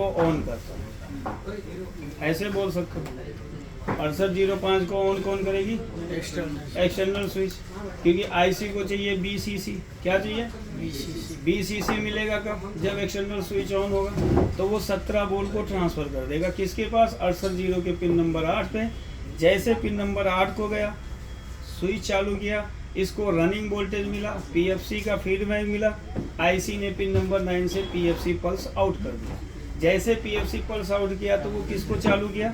को ऑन करता है, ऐसे बोल सकते हो। 6805 को ऑन कौन करेगी? एक्सटर्नल स्विच, क्योंकि आईसी को चाहिए बीसीसी। क्या चाहिए? बीसीसी मिलेगा कब? जब एक्सटर्नल स्विच ऑन होगा। तो वो 17 वोल्ट को ट्रांसफर कर देगा किसके पास? 68 के पिन नंबर 8 पे। जैसे पिन नंबर 8 को गया, स्विच चालू किया, इसको रनिंग वोल्टेज मिला, पीएफसी का फीडबैक मिला, आईसी ने पिन नंबर 9 से पीएफसी पल्स आउट कर दिया। जैसे पीएफसी पल्स आउट किया तो वो किसको चालू किया?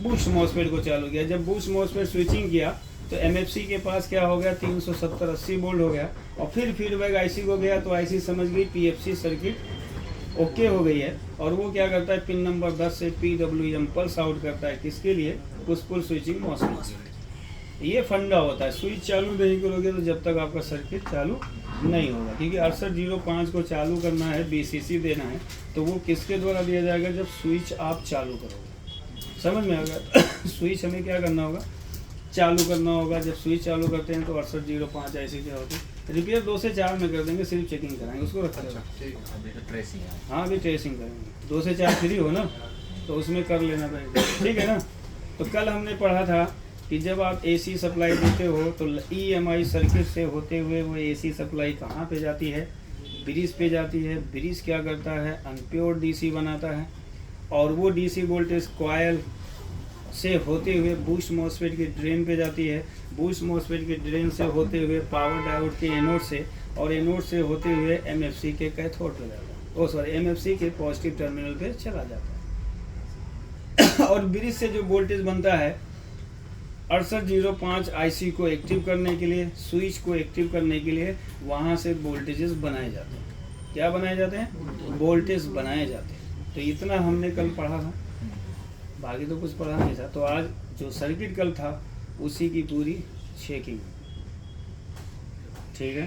बूस्ट मॉसफेट को चालू किया। जब बूस्ट मॉसफेट स्विचिंग किया तो एमएफसी के पास क्या हो गया? 370-80 वोल्ट हो गया। और फिर फीडबैक आईसी को गया तो आईसी समझ गई पीएफसी सर्किट ओके हो गई है, और वो क्या करता है? पिन नंबर 10 से पीडब्ल्यूएम पल्स आउट करता है। किसके लिए? Push pull switching MOSFET. ये फंडा होता है। स्विच चालू नहीं करोगे तो जब तक आपका सर्किट चालू नहीं होगा, क्योंकि 6805 को चालू करना है, बीसीसी देना है, तो वो किसके द्वारा दिया जाएगा? जब स्विच आप चालू करोगे। समझ में आ गया? स्विच हमें क्या करना होगा? चालू करना होगा। जब स्विच चालू करते हैं तो 6805 ऐसी क्या होती है? रिपेयर 2 से 4 में कर देंगे, सिर्फ चेकिंग कराएंगे, उसको रखेगा। हाँ अभी ट्रेसिंग करेंगे। 2 से 4 फ्री हो ना, तो उसमें कर लेना पड़ेगा, ठीक है ना। तो कल हमने पढ़ा था कि जब आप एसी सप्लाई देते हो तो ईएमआई सर्किट से होते हुए वो एसी सप्लाई कहाँ पे जाती है? ब्रिज पे जाती है। ब्रिज क्या करता है? अनप्योर डीसी बनाता है, और वो डीसी वोल्टेज कॉयल से होते हुए बूस्ट मॉसफेट की ड्रेन पे जाती है। बूस्ट मॉसफेट की ड्रेन से होते हुए पावर डायोड के एनोड से, और एनोड से होते हुए एमएफसी के कैथोड पे जाता है, एमएफसी के पॉजिटिव टर्मिनल पे चला जाता है। और ब्रिज से जो वोल्टेज बनता है 6805 आईसी को एक्टिव करने के लिए, स्विच को एक्टिव करने के लिए वहाँ से वोल्टेजेस बनाए जाते हैं। क्या बनाए जाते हैं? वोल्टेज बनाए जाते हैं। तो इतना हमने कल पढ़ा था, बाकी तो कुछ पढ़ा नहीं था। तो आज जो सर्किट कल था उसी की पूरी चेकिंग, ठीक है।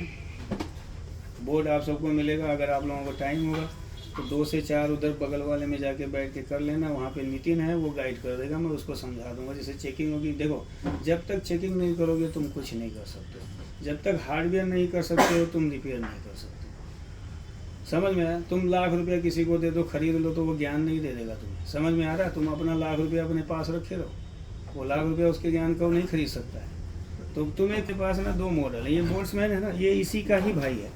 बोर्ड आप सबको मिलेगा, अगर आप लोगों को टाइम होगा तो 2 से 4 उधर बगल वाले में जाके बैठ के कर लेना। वहाँ पे नितिन है, वो गाइड कर देगा, मैं उसको समझा दूंगा। जैसे चेकिंग होगी, देखो जब तक चेकिंग नहीं करोगे तुम कुछ नहीं कर सकते। जब तक हार्डवेयर नहीं कर सकते हो तुम रिपेयर नहीं कर सकते। समझ में आया? तुम लाख रुपया किसी को दे दो, खरीद लो, तो वो ज्ञान नहीं दे देगा तुम्हें। समझ में आ रहा है? तुम अपना लाख रुपया अपने पास रखे रहो, वो लाख रुपया उसके ज्ञान को नहीं खरीद सकता है। तो तुम्हें के पास ना 2 मॉडल है। ये बोल्ट्समैन है ना, ये इसी का ही भाई है,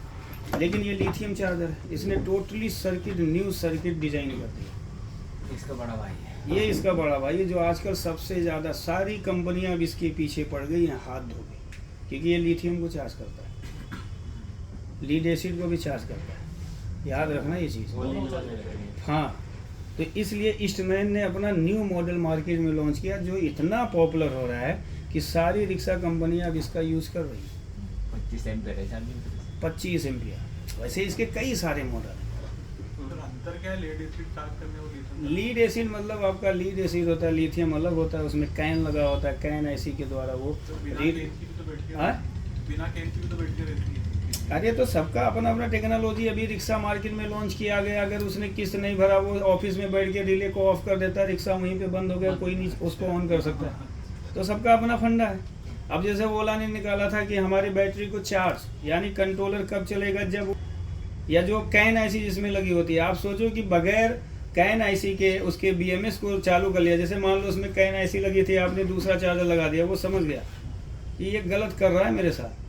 लेकिन ये लिथियम चार्जर है। इसने totally circuit, new circuit design कर दिया। इसका बड़ा भाई है ये, इसका बड़ा भाई है, जो आजकल सबसे ज़्यादा सारी कंपनियां अब इसके पीछे पड़ गई हैं, हाथ धो गई, क्योंकि ये लिथियम को चार्ज करता है, लीड एसिड को भी चार्ज करता है। याद रखना ये चीज़। हाँ, तो इसलिए ईस्टमैन ने अपना न्यू मॉडल मार्केट में लॉन्च किया, जो इतना पॉपुलर हो रहा है कि सारी रिक्शा कंपनियां अब इसका यूज़ कर रही हैं। 25 एम्पीयर है, 25 एम्पियर। वैसे इसके कई सारे मॉडल हैं। अंतर क्या है लीड एसिड चार्ज करने और लिथियम? लीड एसिड मतलब आपका लीड एसिड होता है, लिथियम अलग होता है, उसमें कैन लगा होता है, कैन ऐसी के द्वारा वो बिना लीड। कैन की भी तो बैठ के हाँ? बिना कैन की भी तो बैठ के रहती है। अरे तो सबका अपना अपना टेक्नोलॉजी। अभी रिक्शा मार्केट में लॉन्च किया गया, अगर उसने किस्त नहीं भरा वो ऑफिस में बैठ के रिले को ऑफ कर देता है, रिक्शा वहीं पे बंद हो गया, कोई नहीं उसको ऑन कर सकता है। तो सबका अपना फंडा है। अब जैसे ओला ने निकाला था कि हमारी बैटरी को चार्ज, यानी कंट्रोलर कब चलेगा? जब, या जो कैन आईसी जिसमें लगी होती है, आप सोचो कि बगैर कैन आईसी के उसके बीएमएस को चालू कर लिया। जैसे मान लो उसमें कैन आईसी लगी थी, आपने दूसरा चार्जर लगा दिया, वो समझ गया कि ये गलत कर रहा है मेरे साथ,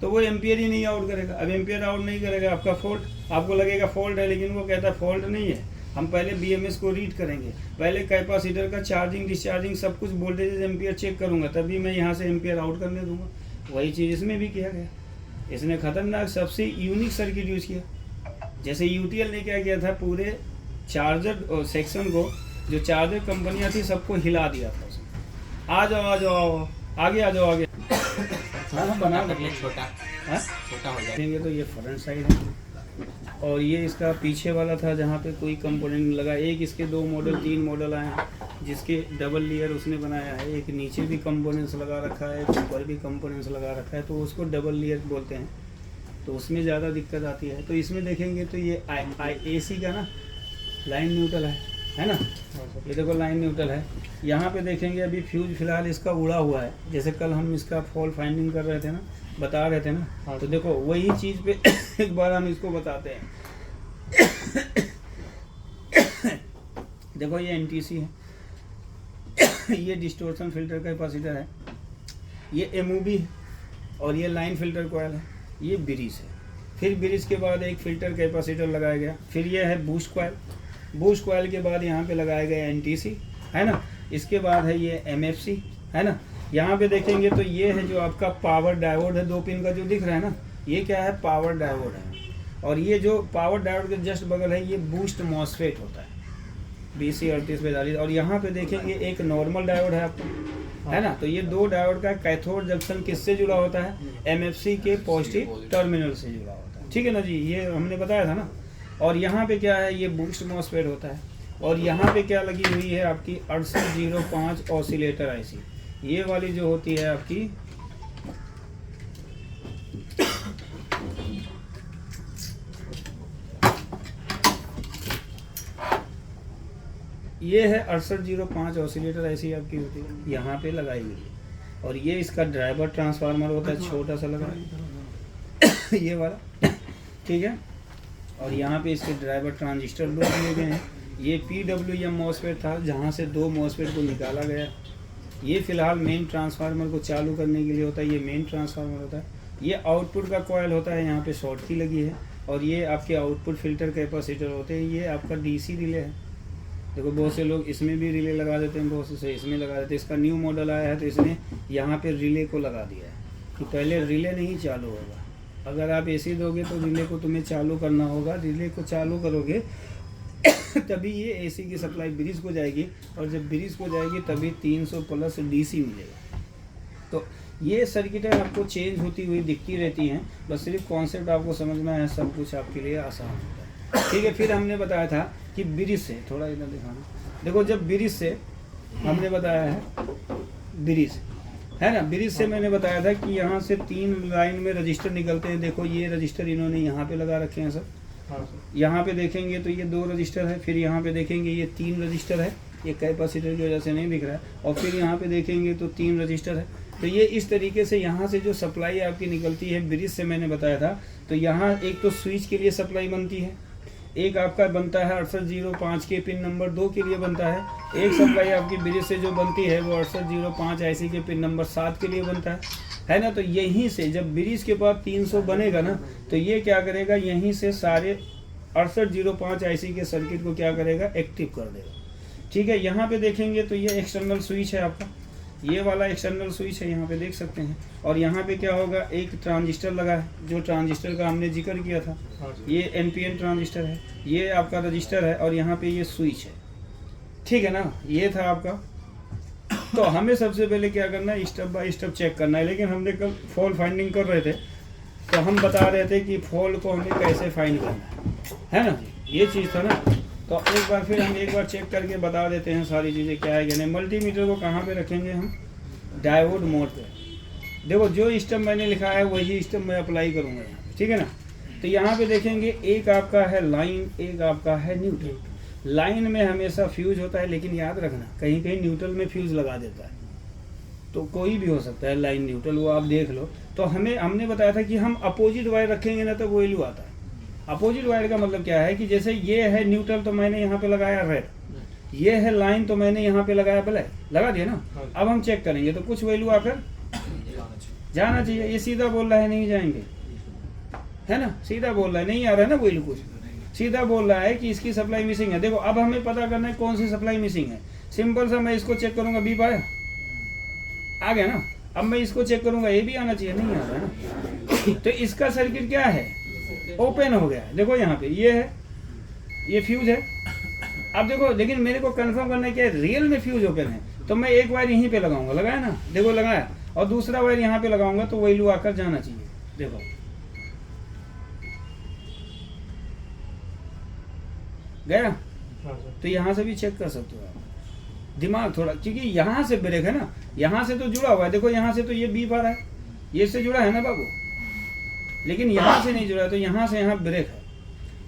तो वो एम्पियर ही नहीं आउट करेगा। अब एम्पियर आउट नहीं करेगा, आपका फॉल्ट, आपको लगेगा फॉल्ट है, लेकिन वो कहता है फॉल्ट नहीं है, हम पहले बीएमएस को रीड करेंगे, पहले कैपेसिटर का चार्जिंग डिस्चार्जिंग सब कुछ वोल्टेज एम्पियर चेक करूंगा, तभी मैं यहाँ से एम्पियर आउट करने दूंगा। वही चीज़ इसमें भी किया गया। इसने खतरनाक सबसे यूनिक सर्किट यूज किया। जैसे यूटीएल ने क्या किया था, पूरे चार्जर सेक्शन को, जो चार्जर कंपनियां थी सबको हिला दिया था उसने। आ जाओ आगे आ जाओ आगे। बना कर ले छोटा, हाँ? छोटा हो देंगे तो ये फ्रंट साइड है, और ये इसका पीछे वाला था जहाँ पे कोई कंपोनेंट नहीं लगा। एक इसके 2 मॉडल 3 मॉडल आए हैं, जिसके डबल लेयर उसने बनाया है। एक नीचे भी कंपोनेंट्स लगा रखा है, ऊपर भी कंपोनेंट्स लगा रखा है, तो उसको डबल लेयर बोलते हैं। तो उसमें ज़्यादा दिक्कत आती है। तो इसमें देखेंगे तो ये AC का ना लाइन न्यूट्रल है ना, ये देखो लाइन न्यूट्रल है। यहाँ पे देखेंगे अभी फ्यूज फिलहाल इसका उड़ा हुआ है। जैसे कल हम इसका फॉल्ट फाइंडिंग कर रहे थे ना, बता रहे थे ना, तो देखो वही चीज़ पे एक बार हम इसको बताते हैं। देखो ये एनटीसी है, ये डिस्टोर्शन फिल्टर कैपेसिटर है, ये एमओबी है, और ये लाइन फिल्टर कॉयल है, ये ब्रिज है। फिर ब्रिज के बाद एक फिल्टर कैपेसिटर लगाया गया, फिर ये है बूस्ट कॉयल, बूस्ट कॉयल के बाद यहाँ पे लगाया गया एनटीसी, है ना। इसके बाद है ये एमएफसी, है ना। यहाँ पे देखेंगे तो ये है जो आपका पावर डायोड है, 2 पिन का जो दिख रहा है ना, ये क्या है, पावर डायोड है। और ये जो पावर डायोड के जस्ट बगल है, ये बूस्ट मॉसफेट होता है, BC3842। और यहाँ पे देखेंगे एक नॉर्मल डायोड है आपको, है ना। तो ये 2 डायोड का कैथोड जंक्शन किससे जुड़ा होता है, एमएफसी के पॉजिटिव टर्मिनल से जुड़ा होता है, ठीक है ना जी, ये हमने बताया था ना। और यहाँ पे क्या है, ये बूस्ट मॉसफेट होता है। और यहाँ पे क्या लगी हुई है आपकी 6805 ऑसिलेटर आईसी, ये वाली जो होती है आपकी, ये है 6805 ऑसिलेटर आईसी आपकी होती है, यहाँ पे लगाई हुई है। और ये इसका ड्राइवर ट्रांसफार्मर होता है, छोटा सा लगा है ये वाला, ठीक है। और यहाँ पे इसके ड्राइवर ट्रांजिस्टर दो दिए गए हैं। ये PWM मॉसफेट था, जहाँ से 2 मॉसफेट को निकाला गया। ये फिलहाल मेन ट्रांसफार्मर को चालू करने के लिए होता है, ये मेन ट्रांसफार्मर होता है। ये आउटपुट का कॉयल होता है, यहाँ पे शॉर्ट की लगी है। और ये आपके आउटपुट फिल्टर कैपेसिटर होते हैं। ये आपका DC रिले है, देखो बहुत से लोग इसमें भी रिले लगा देते हैं, बहुत से इसमें लगा देते हैं। इसका न्यू मॉडल आया है तो इसने यहाँ पे रिले को लगा दिया है कि पहले रिले नहीं चालू होगा, अगर आप AC दोगे तो रिले को तुम्हें चालू करना होगा। रिले को चालू करोगे तभी ये AC की सप्लाई ब्रिज को जाएगी, और जब ब्रिज को जाएगी तभी 300 प्लस DC मिलेगा। तो ये सर्किटें आपको चेंज होती हुई दिखती रहती हैं, बस सिर्फ कॉन्सेप्ट आपको समझना है, सब कुछ आपके लिए आसान होता है, ठीक है। फिर हमने बताया था कि ब्रिज से, थोड़ा इधर दिखाना, देखो जब ब्रिज से हमने बताया है, ब्रिज है ना, ब्रिज से मैंने बताया था कि यहाँ से 3 लाइन में रजिस्टर निकलते हैं। देखो ये रजिस्टर इन्होंने यहाँ पे लगा रखे हैं सब, यहाँ पे देखेंगे तो ये 2 रजिस्टर है, फिर यहाँ पे देखेंगे ये 3 रजिस्टर है, ये कैपेसिटर की वजह से नहीं दिख रहा है। और फिर यहाँ पे देखेंगे तो 3 रजिस्टर है। तो ये इस तरीके से यहाँ से जो सप्लाई आपकी निकलती है ब्रिज से, मैंने बताया था। तो यहाँ एक तो स्विच के लिए सप्लाई बनती है, एक आपका बनता है 6805 के पिन नंबर 2 के लिए बनता है, एक सप्लाई आपकी ब्रिज से जो बनती है वो 6805 आईसी के पिन नंबर 7 के लिए बनता है ना। तो यहीं से जब ब्रिज के बाद 300 बनेगा ना, तो ये क्या करेगा, यहीं से सारे 6805 आईसी के सर्किट को क्या करेगा, एक्टिव कर देगा, ठीक है। यहाँ पे देखेंगे तो ये एक्सटर्नल स्विच है आपका, ये वाला एक्सटर्नल स्विच है, यहाँ पे देख सकते हैं। और यहाँ पे क्या होगा, एक ट्रांजिस्टर लगा है, जो ट्रांजिस्टर का हमने जिक्र किया था, ये NPN ट्रांजिस्टर है, ये आपका रजिस्टर है, और यहाँ पे ये स्विच है, ठीक है ना। ये था आपका। तो हमें सबसे पहले क्या करना है, स्टेप बाय स्टेप चेक करना है। लेकिन हमने कल फॉल्ट फाइंडिंग कर रहे थे, तो हम बता रहे थे कि फॉल्ट को हमें कैसे फाइंड करना है ना, ये चीज़ था ना। तो एक बार फिर हम एक बार चेक करके बता देते हैं सारी चीज़ें क्या है क्या नहीं। मल्टीमीटर को कहाँ पे रखेंगे हम, डायोड मोड पे। देखो जो स्टेप मैंने लिखा है वही स्टेप मैं अप्लाई करूँगा यहाँ पे, ठीक है ना। तो यहाँ पे देखेंगे एक आपका है लाइन, एक आपका है न्यूट्रल। लाइन में हमेशा फ्यूज होता है, लेकिन याद रखना कहीं कहीं न्यूट्रल में फ्यूज लगा देता है, तो कोई भी हो सकता है लाइन न्यूट्रल, वो आप देख लो। तो हमने बताया था कि हम अपोजिट वायर रखेंगे ना तो वो वैल्यू आता है। अपोजिट वायर का मतलब क्या है कि जैसे ये है न्यूट्रल तो मैंने यहाँ पे लगाया रेड, ये है लाइन तो मैंने यहाँ पे लगाया ब्लैक, लगा दिया ना। अब हम चेक करेंगे तो कुछ वैल्यू आकर जाना चाहिए। ये सीधा बोल रहा है नहीं जाएंगे, है ना, सीधा बोल रहा है नहीं आ रहा है ना वैल्यू, कुछ सीधा बोल रहा है कि इसकी सप्लाई मिसिंग है। देखो अब हमें पता करना है कौन सी सप्लाई मिसिंग है। सिंपल सा मैं इसको चेक करूंगा, बी पाया आ गया ना। अब मैं इसको चेक करूंगा, ये भी आना चाहिए, नहीं आ रहा है ना। तो इसका सर्किट क्या है, ओपन हो गया है। देखो यहाँ पे ये है, ये फ्यूज है। अब देखो लेकिन मेरे को कंफर्म करना है कि रियल में फ्यूज ओपन है, तो मैं एक वायर यहीं पे लगाऊंगा, लगाया ना, देखो लगाया, और दूसरा वायर यहाँ पे लगाऊंगा तो वैल्यू आकर जाना चाहिए। देखो गया, तो यहाँ से भी चेक कर सकते हो आप। दिमाग थोड़ा, क्योंकि यहाँ से ब्रेक है ना, यहाँ से तो जुड़ा हुआ है। देखो यहाँ से तो ये बीप आ रहा है, ये से जुड़ा है ना बाबू, लेकिन यहाँ से नहीं जुड़ा है, तो यहाँ से यहाँ ब्रेक है।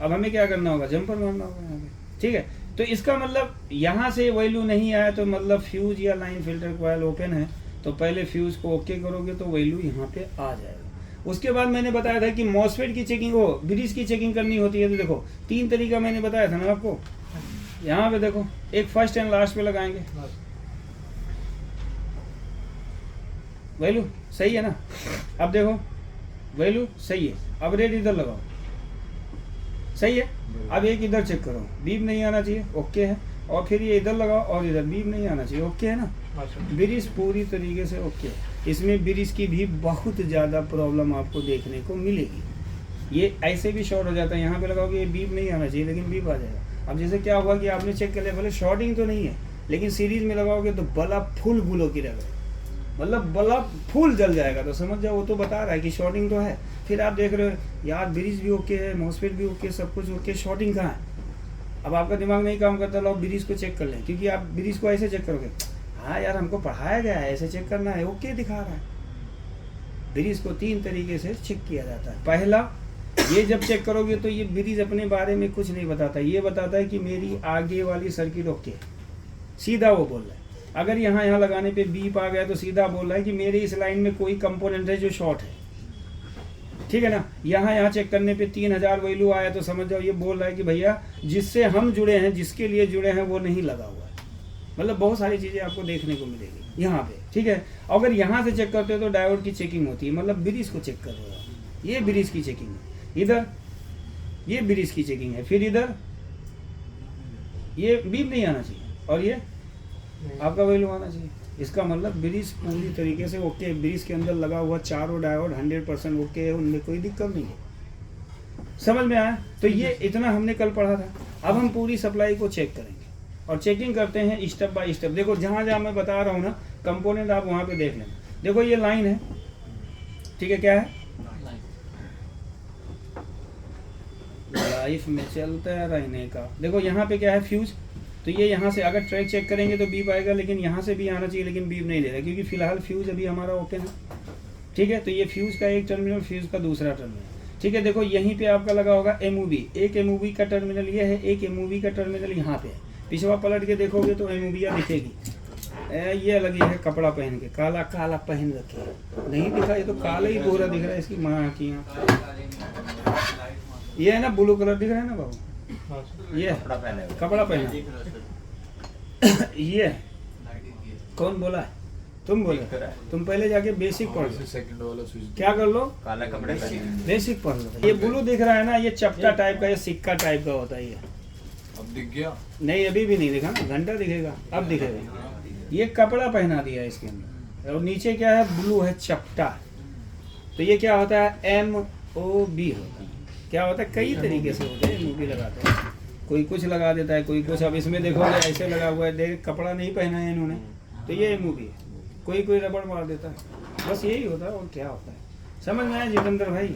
अब हमें क्या करना होगा, जंपर मारना होगा यहाँ पे, ठीक है। तो इसका मतलब यहाँ से वैल्यू नहीं आया तो मतलब फ्यूज या लाइन फिल्टर कॉइल ओपन है, तो पहले फ्यूज को ओके करोगे तो वैल्यू यहाँ पे आ जाएगा। उसके बाद मैंने बताया था कि मॉसफेट की चेकिंग हो, ब्रिज की चेकिंग करनी होती है। तो देखो 3 तरीका मैंने बताया था ना आपको, यहाँ पे देखो एक फर्स्ट एंड लास्ट पे लगाएंगे, वैल्यू सही है ना। अब देखो वैल्यू सही है, अब रेट इधर लगाओ, सही है। अब एक इधर चेक करो, बीप नहीं आना चाहिए, ओके है। और फिर ये इधर लगाओ और इधर बीप नहीं आना चाहिए, ओके है ना। ब्रिज पूरी तरीके से ओके है। इसमें ब्रिज की भी बहुत ज़्यादा प्रॉब्लम आपको देखने को मिलेगी। ये ऐसे भी शॉर्ट हो जाता है, यहाँ पे लगाओगे ये बीप नहीं आना चाहिए लेकिन बीप आ जाएगा। अब जैसे क्या हुआ कि आपने चेक कर लिया, भले शॉर्टिंग तो नहीं है लेकिन सीरीज में लगाओगे तो बल्ब फुल गुलो की रह गए, मतलब बल्ब फुल जल जाएगा, तो समझ जाओ वो तो बता रहा है कि शॉर्टिंग तो है। फिर आप देख रहे हो यार ब्रिज भी ओके है, मॉसफेट भी ओके, सब कुछ ओके, शॉर्टिंग कहाँ है। अब आपका दिमाग नहीं काम करता, लो ब्रिज को चेक कर लें, क्योंकि आप ब्रिज को ऐसे चेक करोगे, हाँ यार हमको पढ़ाया गया है ऐसे चेक करना है, ओके दिखा रहा है। ब्रिज को 3 तरीके से चेक किया जाता है। पहला, ये जब चेक करोगे तो ये ब्रिज अपने बारे में कुछ नहीं बताता, ये बताता है कि मेरी आगे वाली सर्किट ओके है, सीधा वो बोल रहा है। अगर यहाँ लगाने पे बीप आ गया तो सीधा बोल रहा है कि मेरे इस लाइन में कोई कंपोनेंट है जो शॉर्ट है, ठीक है ना। यहाँ चेक करने पे 3000 वैल्यू आया तो समझ जाओ ये बोल रहा है कि भैया जिससे हम जुड़े हैं, जिसके लिए जुड़े हैं वो नहीं लगा हुआ है। मतलब बहुत सारी चीज़ें आपको देखने को मिलेगी यहाँ पे, ठीक है। अगर यहाँ से चेक करते हो तो डायोड की चेकिंग होती है, मतलब ब्रिज को चेक कर रहे हो, ये ब्रिज की चेकिंग है, इधर ये ब्रिज की चेकिंग है, फिर इधर ये बीप नहीं आना चाहिए और ये आपका वैल्यू आना चाहिए। इसका मतलब ब्रिज पूरी तरीके से ओके, ब्रिज के अंदर लगा हुआ चारों डायोड 100% ओके है, उनमें कोई दिक्कत नहीं है। समझ में आया। तो ये इतना हमने कल पढ़ा था। अब हम पूरी सप्लाई को चेक करेंगे और चेकिंग करते हैं स्टेप बाय स्टेप। देखो जहाँ जहाँ मैं बता रहा हूँ ना कंपोनेंट, आप वहाँ पे देख लेना। देखो ये लाइन है, ठीक है, क्या है, लाइफ में चलता रहने का। देखो यहाँ पे क्या है, फ्यूज। तो ये यहाँ से अगर ट्रैक चेक करेंगे तो बीप आएगा, लेकिन यहाँ से भी आना चाहिए, लेकिन बीप नहीं दे रहा क्योंकि फिलहाल फ्यूज अभी हमारा ओके है, ठीक है। तो ये फ्यूज का एक टर्मिनल, फ्यूज का दूसरा टर्मिनल, ठीक है। देखो यहीं पे आपका लगा होगा MOV, एक MOV का टर्मिनल ये है, एक MOV का टर्मिनल यहाँ पे है। पिछवा पलट के देखोगे तो MOV दिखेगी। ये लगी है कपड़ा पहन के, काला काला पहन रखे है, नहीं दिखा, ये तो काला ही गोरा दिख रहा है, इसकी माँ की यहाँ। ये है ना ब्लू कलर दिख रहा है ना बाबू, ये कपड़ा पहना ये कौन बोला है, तुम बोले, तुम पहले जाके बेसिक पढ़ लो, क्या कर लो, काला कपड़े पहने, बेसिक पढ़ लो। ये ब्लू दिख रहा है ना, ये चपटा टाइप का, ये सिक्का टाइप का होता है। ये अब दिख गया? नहीं अभी भी नहीं दिखा ना, घंटा दिखेगा, अब दिखेगा। ये कपड़ा पहना दिया इसके अंदर, और नीचे क्या है, ब्लू है, चपटा। तो ये क्या होता है, MOV होता है। क्या होता है, कई तरीके से होते हैं, MOV लगाते हैं, कोई कुछ लगा देता है, कोई कुछ। अब इसमें देखोगे ऐसे लगा हुआ है, देख कपड़ा नहीं पहना है इन्होंने, तो ये MOV है। कोई रबड़ मार देता है, बस यही होता है, और क्या होता है। समझ में आया जितेंद्र भाई?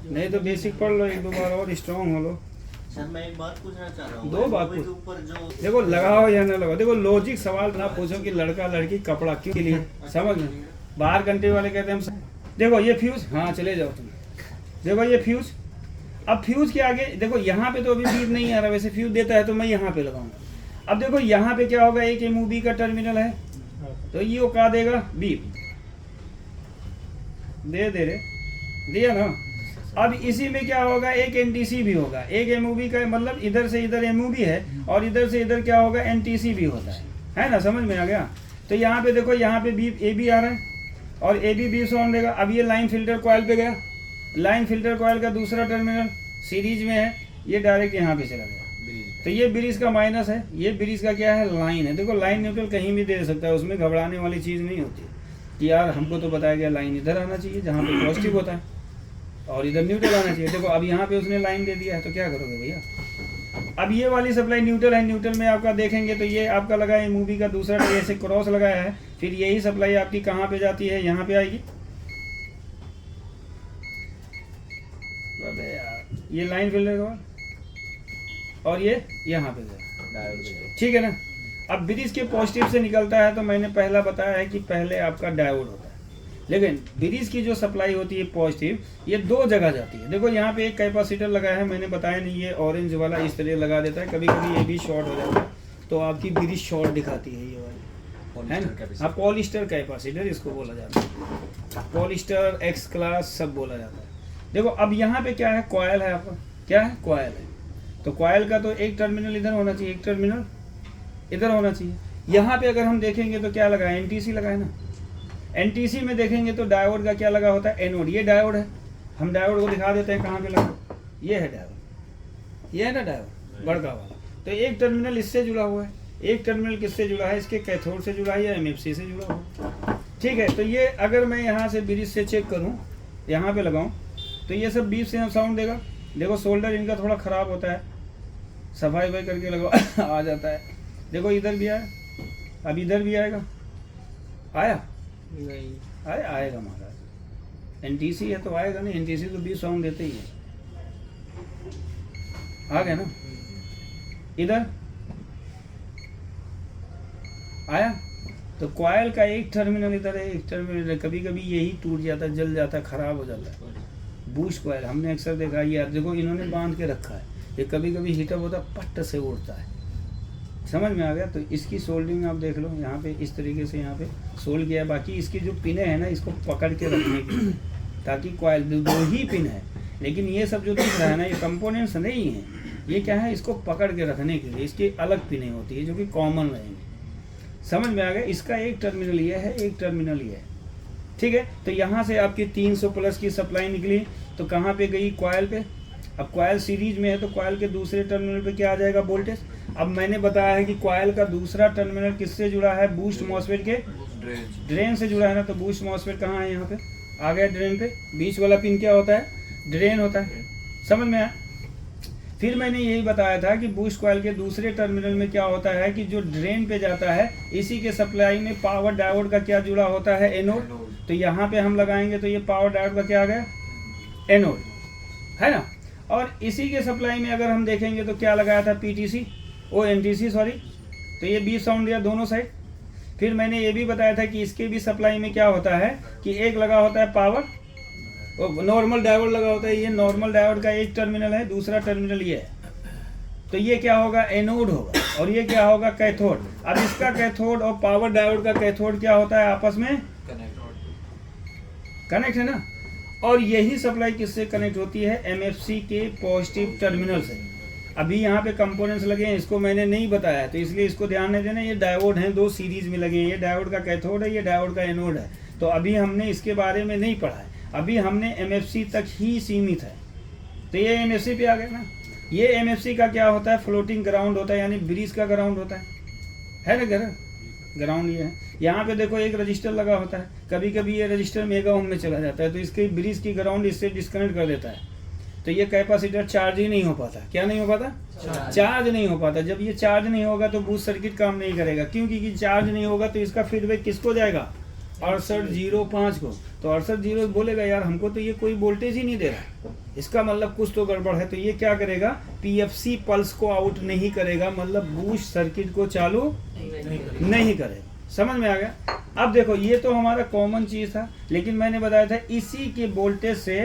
नहीं तो बेसिक पढ़ लो, 1-2 बार और स्ट्रॉन्ग हो लो। सर मैं एक बात पूछना चाह रहा हूँ, 2 बात के ऊपर जो देखो, लगाओ या ना लगाओ, देखो लॉजिक सवाल ना पूछो कि लड़का लड़की कपड़ा क्यों के लिए, समझ में। बाहर कंट्री वाले कहते हैं हम, देखो ये फ्यूज, हाँ चले जाओ तुम, देखो ये फ्यूज। अब फ्यूज के आगे देखो, यहाँ पे तो अभी बीप नहीं आ रहा, वैसे फ्यूज देता है तो मैं यहाँ पे लगाऊंगा। अब देखो यहाँ पे क्या होगा, एक MOV का टर्मिनल है, तो ये वो क्या देगा, बीप दे रहे, दिया ना। अब इसी में क्या होगा, एक NTC भी होगा, एक MOV का मतलब इधर से इधर MOV है और इधर से इधर क्या होगा, NTC भी होता है ना, समझ में आ गया। तो यहाँ पे देखो, यहाँ पे बीप AB आ रहा है और AB बीप साउंड देगा। अब ये लाइन फिल्टर कॉइल पे गया, लाइन फिल्टर कॉइल का दूसरा टर्मिनल सीरीज में है, ये डायरेक्ट यहाँ पे चला गया। तो ये ब्रिज का माइनस है, ये ब्रिज का क्या है, लाइन है। देखो लाइन न्यूट्रल कहीं भी दे सकता है, उसमें घबराने वाली चीज़ नहीं होती कि यार हमको तो बताया गया लाइन इधर आना चाहिए जहाँ पे पॉजिटिव होता है और इधर न्यूट्रल आना चाहिए। देखो अब यहाँ पे उसने लाइन दे दिया है, तो क्या करोगे भैया। अब ये वाली सप्लाई न्यूट्रल है, न्यूट्रल में आपका देखेंगे तो ये आपका लगा है MOV का दूसरा, ऐसे क्रॉस लगाया है। फिर यही सप्लाई आपकी कहाँ पे जाती है, यहाँ पे आएगी। ये लाइन फिल्टर का और ये यहाँ पे गया, ठीक है ना। अब ब्रिज के पॉजिटिव से निकलता है, तो मैंने पहला बताया है कि पहले आपका डायोड होता है, लेकिन ब्रिज की जो सप्लाई होती है पॉजिटिव, ये 2 जगह जाती है। देखो यहाँ पे एक कैपेसिटर लगाया है, मैंने बताया नहीं, ये ऑरेंज वाला इस तरह लगा देता है, कभी कभी ये भी शॉर्ट हो जाता है, तो आपकी ब्रिज शॉर्ट दिखाती है ये वाली, है ना। हाँ पॉलिस्टर कैपेसिटर इसको बोला जाता है, पॉलिस्टर X क्लास सब बोला जाता है। देखो अब यहाँ पे क्या है, कॉयल है आपका, क्या है, कॉयल है। तो कॉयल का तो एक टर्मिनल इधर होना चाहिए, एक टर्मिनल इधर होना चाहिए। यहाँ पे अगर हम देखेंगे तो क्या लगा है, एनटीसी लगा है ना। एनटीसी में देखेंगे तो डायोड का क्या लगा होता है, एनोड। ये डायोड है, हम डायोड को दिखा देते हैं कहाँ पे लगा, ये है डायोड, ये है ना डायोड बड़का वाला। तो एक टर्मिनल इससे जुड़ा हुआ है, एक टर्मिनल किससे जुड़ा है, इसके कैथोड से जुड़ा है या एमएफसी से जुड़ा हुआ है। ठीक है, तो ये अगर मैं यहाँ से ब्रिज से चेक करूँ, यहाँ पे लगाऊँ, तो ये सब बीप से साउंड देगा। देखो सोल्डर इनका थोड़ा ख़राब होता है, सफाई वफाई करके लगवा आ जाता है। देखो इधर भी आया, अब इधर भी आएगा, आया नहीं आएगा महाराज, एनटीसी है तो आएगा नहीं, एनटीसी तो बीप साउंड देते ही है। आ गया ना, इधर आया। तो कॉयल का एक टर्मिनल इधर है, एक टर्मिनल इधर। कभी कभी यही टूट जाता है, जल जाता है, खराब हो जाता है। बूस्ट कॉयल हमने अक्सर देखा है यार, देखो इन्होंने बांध के रखा है, ये कभी कभी हीटअप होता है, पट्ट से उड़ता है। समझ में आ गया। तो इसकी सोल्डिंग आप देख लो, यहाँ पे इस तरीके से यहाँ पे सोल्ड किया है। बाकी इसकी जो पिने हैं ना, इसको पकड़ के रखने की, ताकि कॉयल दो ही पिन है, लेकिन ये सब जो दिख रहा है ना, ये कंपोनेंट्स नहीं है, ये क्या है, इसको पकड़ के रखने के लिए इसकी अलग पिने होती है जो कि कॉमन रहेंगी। समझ में आ गया। इसका एक टर्मिनल ये है, एक टर्मिनल ये है। ठीक है, तो यहाँ से आपकी 300 प्लस की सप्लाई निकली, तो कहाँ पे गई, कॉयल पे। अब कॉयल सीरीज में है तो कॉयल के दूसरे टर्मिनल पे क्या आ जाएगा, वोल्टेज। अब मैंने बताया है कि कॉयल का दूसरा टर्मिनल किससे जुड़ा है, बूस्ट मॉसफेट के ड्रेन से जुड़ा है ना। तो बूस्ट मॉसफेट कहाँ है, यहाँ पे आ गया ड्रेन पे। बीच वाला पिन क्या होता है, ड्रेन होता है। समझ में आया। फिर मैंने यही बताया था कि बूस्ट कॉयल के दूसरे टर्मिनल में क्या होता है कि जो ड्रेन पे जाता है, इसी के सप्लाई में पावर डायोड का क्या जुड़ा होता है, एनोड। तो यहाँ पे हम लगाएंगे तो ये पावर डायोड का क्या आ गया, एनोड, है ना। और इसी के सप्लाई में अगर हम देखेंगे तो क्या लगाया था, पीटीसी, ओ एनटीसी सॉरी। तो ये बीप साउंड दिया दोनों साइड। फिर मैंने ये भी बताया था कि इसके भी सप्लाई में क्या होता है कि एक लगा होता है पावर, नॉर्मल डायोड लगा होता है। ये नॉर्मल डायोड का एक टर्मिनल है, दूसरा टर्मिनल ये है। तो ये क्या होगा, एनोड होगा, और ये क्या होगा, कैथोड। अब इसका कैथोड और पावर डायोड का कैथोड क्या होता है, आपस में कनेक्ट है ना। और यही सप्लाई किससे कनेक्ट होती है, एमएफसी के पॉजिटिव टर्मिनल से। अभी यहाँ पे कंपोनेंट्स लगे हैं, इसको मैंने नहीं बताया, तो इसलिए इसको ध्यान नहीं देना। ये डायोड हैं, दो सीरीज में लगे हैं, ये डायोड का कैथोड है, ये डायोड का एनोड है। तो अभी हमने इसके बारे में नहीं पढ़ा है, अभी हमने एमएफसी तक ही सीमित है। तो ये एमएफसी पे आ गया ना। ये एमएफसी का क्या होता है, फ्लोटिंग ग्राउंड होता है, यानी ब्रिज का ग्राउंड होता है ना, ग्राउंड ये है। यहाँ पे देखो एक रजिस्टर लगा होता है, कभी कभी ये रजिस्टर मेगा ओम में चला जाता है, तो इसके ब्रिज की ग्राउंड इससे डिस्कनेक्ट कर देता है। तो ये कैपेसिटर चार्ज ही नहीं हो पाता। क्या नहीं हो पाता, चार्ज नहीं हो पाता। जब ये चार्ज नहीं होगा तो बूस्ट सर्किट काम नहीं करेगा, क्योंकि चार्ज नहीं होगा तो इसका फीडबैक किसको जाएगा, 6805 को। तो 68 बोलेगा यार हमको तो ये कोई वोल्टेज ही नहीं दे रहा, इसका मतलब कुछ तो गड़बड़ है। तो ये क्या करेगा, पीएफसी पल्स को आउट नहीं करेगा, मतलब बूस्ट सर्किट को चालू नहीं करेगा। समझ में आ गया। अब देखो ये तो हमारा कॉमन चीज था, लेकिन मैंने बताया था इसी के वोल्टेज से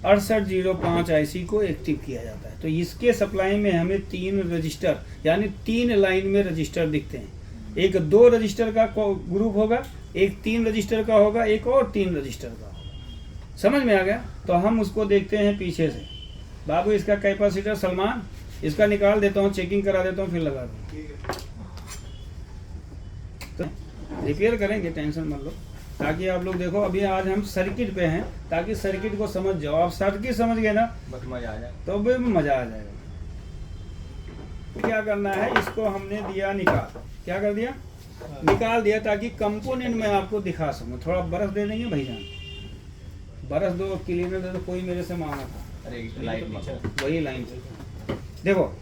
6805 आईसी को एक्टिव किया जाता है। तो इसके सप्लाई में हमें 3 रजिस्टर, यानी 3 लाइन में रजिस्टर दिखते हैं। एक 2 रजिस्टर का ग्रुप होगा, एक 3 रजिस्टर का होगा, एक और 3 रजिस्टर का होगा। समझ में आ गया। तो हम उसको देखते हैं पीछे से। बाबू इसका कैपेसिटर सलमान, इसका निकाल देता हूँ, चेकिंग करा देता हूँ, फिर लगा दूँ। तो रिपेयर करेंगे, टेंशन मत लो, ताकि आप लोग देखो। अभी आज हम सर्किट पे हैं, ताकि सर्किट को समझ जाओ। आप सर्किट समझ गए ना, बस मजा आ जाए, तो भी मजा आ जाएगा। क्या करना है, इसको हमने दिया निकाल, क्या कर दिया, निकाल दिया, ताकि कंपोनेंट में आपको दिखा सकूं। थोड़ा बर्फ दे देंगे भाईजान, बर्फ दो, क्लीनर दे दो, कोई मेरे से मांगा था। अरे लाइट वही लाइन से देखो।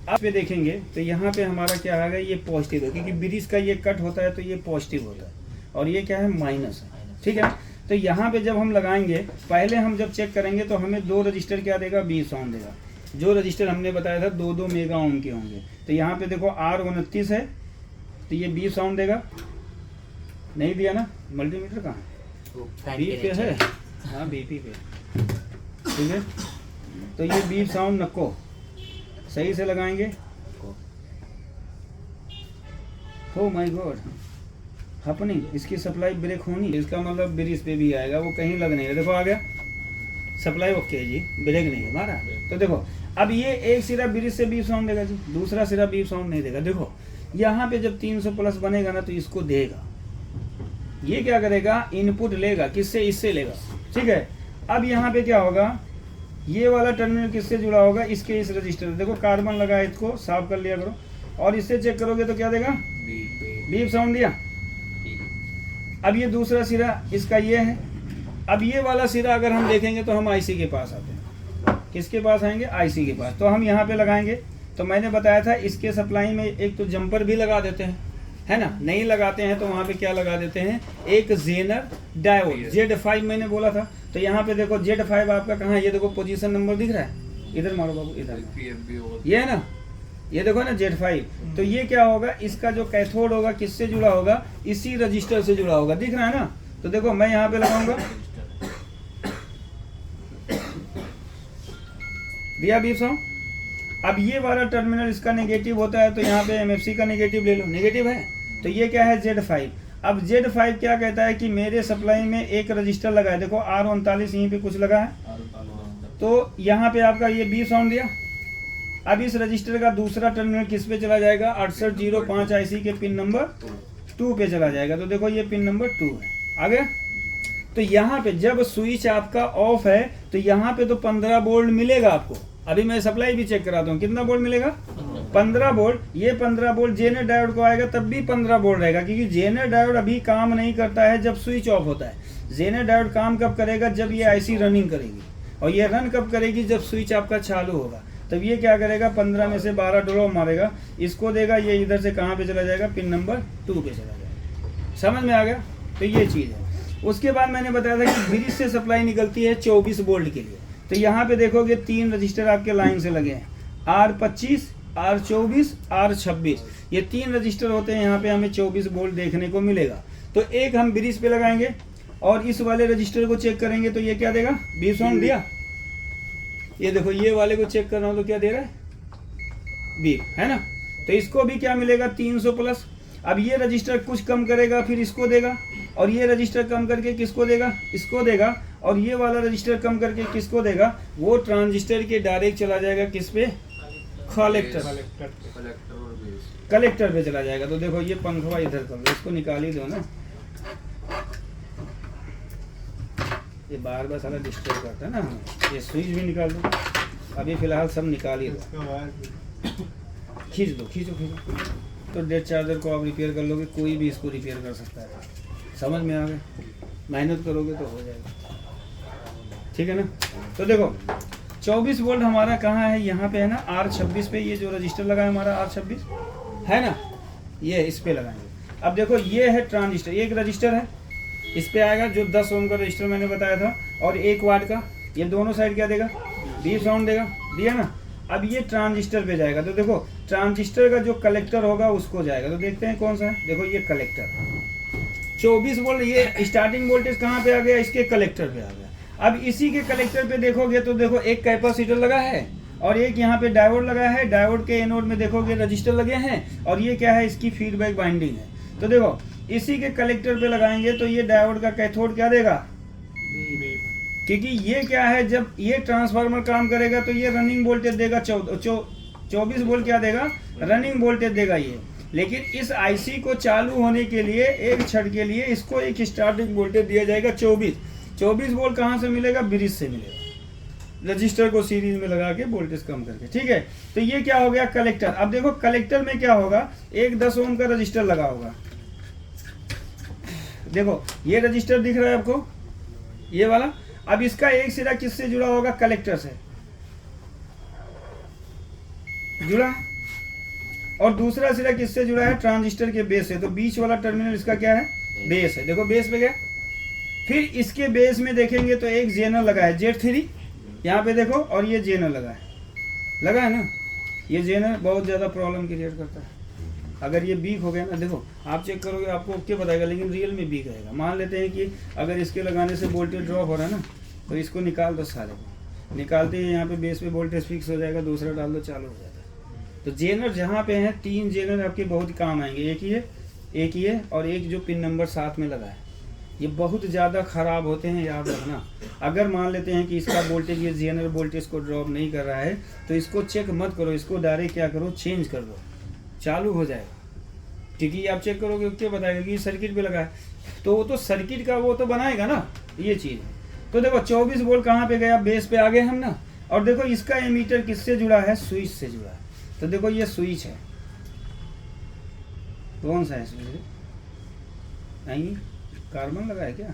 आप पे देखेंगे तो यहाँ पे हमारा क्या आ गया, ये पॉजिटिव है, क्योंकि ब्रिज का ये कट होता है तो ये पॉजिटिव होता है, और ये क्या है, माइनस है। ठीक है। तो यहाँ पे जब हम लगाएंगे, पहले हम जब चेक करेंगे तो हमें 2 रजिस्टर क्या देगा, 20 ओम देगा। जो रजिस्टर हमने बताया था 2-2 मेगा ओम के होंगे। तो यहाँ पे देखो R29 है, तो ये 20 ओम देगा। नहीं दिया ना, मल्टीमीटर कहाँ है, बी पे है, हाँ बीपी पे। ठीक है। तो ये 20 ओम नको सही से लगाएंगे। हो माय गॉड, हैपनिंग, इसकी सप्लाई ब्रेक होनी, इसका मतलब ब्रिज पे भी आएगा, वो कहीं लग नहीं है। देखो आ गया सप्लाई, ओके जी, ब्रेक नहीं है हमारा। तो देखो अब ये एक सिरा ब्रिज से बीप साउंड देगा जी, दूसरा सिरा बीप साउंड नहीं देगा। देखो यहाँ पे जब 300 प्लस बनेगा ना तो इसको देगा, ये क्या करेगा, इनपुट लेगा, किससे, इससे लेगा, ठीक है। अब यहाँ पे क्या होगा, ये वाला टर्मिनल किससे जुड़ा होगा, इसके इस रजिस्टर। देखो कार्बन लगा, इसको साफ कर लिया करो, और इससे चेक करोगे तो क्या देगा, बीप साउंड दिया। अब ये दूसरा सिरा इसका ये है। अब ये वाला सिरा अगर हम देखेंगे तो हम आईसी के पास आते हैं, किसके पास आएंगे, आईसी के पास। तो हम यहाँ पे लगाएंगे, तो मैंने बताया था इसके सप्लाई में एक तो जंपर भी लगा देते हैं, है ना, नहीं लगाते हैं तो वहाँ पे क्या लगा देते हैं, एक जेनर डायोड Z5 मैंने बोला था। तो यहाँ पे देखो Z5 आपका कहाँ है, ये देखो पोजीशन नंबर दिख रहा है, इधर मारो बाबू, इधर ये है ना, ये देखो ना Z5। तो ये क्या होगा, इसका जो कैथोड होगा किससे जुड़ा होगा, इसी रजिस्टर से जुड़ा होगा, दिख रहा है ना। तो देखो मैं यहाँ पे लगाऊंगा, दिया बीप साउंड। अब ये वाला टर्मिनल इसका नेगेटिव होता है, तो यहाँ पे MFC का नेगेटिव ले लो, नेगेटिव है, तो ये क्या है, Z5। अब Z5 क्या कहता है कि मेरे सप्लाई में एक रजिस्टर लगा है, देखो R39 यहीं पे कुछ लगा है, तो यहाँ पे आपका ये बीप साउंड दिया। अब इस रजिस्टर का दूसरा टर्मिनल किस पे चला जाएगा, 6805 IC के पिन नंबर 2 पे चला जाएगा। तो देखो ये पिन नंबर 2 है, आगे। तो यहाँ पे जब स्विच आपका ऑफ है तो यहाँ पे तो 15 वोल्ट मिलेगा आपको। अभी मैं सप्लाई भी चेक कराता हूँ, कितना वोल्ट मिलेगा, 15 वोल्ट। ये 15 वोल्ट जेनर डायोड को आएगा तब भी 15 वोल्ट रहेगा, क्योंकि जेनर डायोड अभी काम नहीं करता है जब स्विच ऑफ होता है। जेनर डायोड काम कब करेगा, जब ये आईसी रनिंग करेगी, और ये रन कब करेगी, जब स्विच आपका चालू होगा। तब ये क्या करेगा, 15 में से 12 ड्रॉप मारेगा, इसको देगा, ये इधर से कहाँ पे चला जाएगा, पिन नंबर 2 पे चला जाएगा। समझ में आ गया। तो ये चीज़ है। उसके बाद मैंने बताया था कि ब्रिज से सप्लाई निकलती है 24 वोल्ट के लिए। तो यहाँ पे देखोगे 3 रजिस्टर आपके लाइन से लगे हैं, R25, R24, R26, ये 3 रजिस्टर होते हैं। यहाँ पे हमें 24 वोल्ट देखने को मिलेगा। तो एक हम ब्रिज पे लगाएंगे और इस वाले रजिस्टर को चेक करेंगे तो ये क्या देगा, बीप साउंड दिया। ये देखो ये वाले को चेक कर रहा हूँ तो क्या दे रहा है, बीप, है ना। तो इसको भी क्या मिलेगा, 300 प्लस। अब ये रजिस्टर कुछ कम करेगा फिर इसको देगा, और ये रजिस्टर कम करके किसको देगा, इसको देगा, और ये वाला रजिस्टर कम करके किसको देगा, वो ट्रांजिस्टर के डायरेक्ट चला जाएगा किस पे, कलेक्टर पे चला जाएगा। तो देखो ये पंखवा इधर कर लो, इसको निकाल ही दो ना, ये बार बार सारा डिस्टर्ब करता है ना। ये स्विच भी निकाल दो, अभी फिलहाल सब निकाल ही दो, खींच दो, खींचो खींचो। तो डेड चार्जर को आप रिपेयर कर लोगे, कोई भी इसको रिपेयर कर सकता है। समझ में आ गया, मेहनत करोगे तो हो जाएगा, ठीक है ना। तो देखो 24 वोल्ट हमारा कहाँ है, यहाँ पे है ना, R26 पे। ये जो रजिस्टर लगा है हमारा R26 है ना, ये इस पे लगाएंगे। अब देखो ये है ट्रांजिस्टर, एक रजिस्टर है, इस पे आएगा जो 10 ओम का रजिस्टर मैंने बताया था, और 1 वाट का। ये दोनों साइड क्या देगा, बीप साउंड देगा, दिया ना। अब ये ट्रांजिस्टर पे जाएगा, तो देखो ट्रांजिस्टर का जो कलेक्टर होगा उसको जाएगा। तो देखते हैं कौन सा है, देखो ये कलेक्टर 24 वोल्ट, ये स्टार्टिंग वोल्टेज कहाँ पे आ गया, इसके कलेक्टर पे आ गया। अब इसी के कलेक्टर पे देखोगे तो देखो एक कैपेसिटर लगा है और एक यहाँ पे डायोड लगा है। डायोड के एनोड में देखोगे रजिस्टर लगे हैं, और ये क्या है, इसकी फीडबैक बाइंडिंग है। तो देखो इसी के कलेक्टर पे लगाएंगे तो ये डायोड का कैथोड क्या देगा, क्योंकि ये क्या है, जब ये ट्रांसफार्मर काम करेगा तो ये रनिंग वोल्टेज देगा, 24 वोल्ट क्या देगा, रनिंग वोल्टेज देगा ये। लेकिन इस आईसी को चालू होने के लिए एक छड़ के लिए इसको एक स्टार्टिंग वोल्टेज दिया जाएगा 24 वोल्ट। कहाँ से मिलेगा, ब्रिज से मिलेगा, रजिस्टर को सीरीज में लगा के वोल्टेज कम करके, ठीक है। तो ये क्या हो गया, कलेक्टर। अब देखो कलेक्टर में क्या होगा, एक 10 ओम का रजिस्टर लगा होगा। देखो ये रजिस्टर दिख रहा है आपको, ये वाला। अब इसका एक सिरा किससे जुड़ा होगा, कलेक्टर से जुड़ा है, और दूसरा सिरा किससे जुड़ा है, ट्रांजिस्टर के बेस से। तो बीच वाला टर्मिनल इसका क्या है, बेस है। देखो बेस पे गया, फिर इसके बेस में देखेंगे तो एक जेनर लगा है, Z3 यहाँ पे देखो, और ये जेनर लगा है ना। ये जेनर बहुत ज़्यादा प्रॉब्लम क्रिएट करता है। अगर ये वीक हो गया ना, देखो आप चेक करोगे आपको ओके बताएगा, लेकिन रियल में वीक रहेगा। मान लेते हैं कि अगर इसके लगाने से वोल्टेज ड्रॉप हो रहा है ना, तो इसको निकाल दो, सारे को निकालते ही यहाँ पे बेस पे वोल्टेज फिक्स हो जाएगा, दूसरा डाल दो, चालू हो जाता है। तो जेनर जहाँ पे हैं, 3 जेनर आपके बहुत काम आएंगे, एक ही है और एक जो पिन नंबर 7 में लगा है, ये बहुत ज़्यादा ख़राब होते हैं, याद रखना। अगर मान लेते हैं कि इसका वोल्टेज ये जेनरल वोल्टेज को ड्रॉप नहीं कर रहा है तो इसको चेक मत करो, इसको डायरेक्ट क्या करो, चेंज कर दो, चालू हो जाएगा। क्योंकि आप चेक करोगे क्या बताएगा कि सर्किट पे लगा है, तो वो तो सर्किट का वो तो बनाएगा ना ये चीज़। तो देखो 24 वोल्ट कहाँ पे गया, बेस पे आ गए हम ना। और देखो इसका एमीटर किससे जुड़ा है, स्विच से जुड़ा है। तो देखो ये स्विच है, कौन सा है स्विच, नहीं कार्बन लगा है क्या,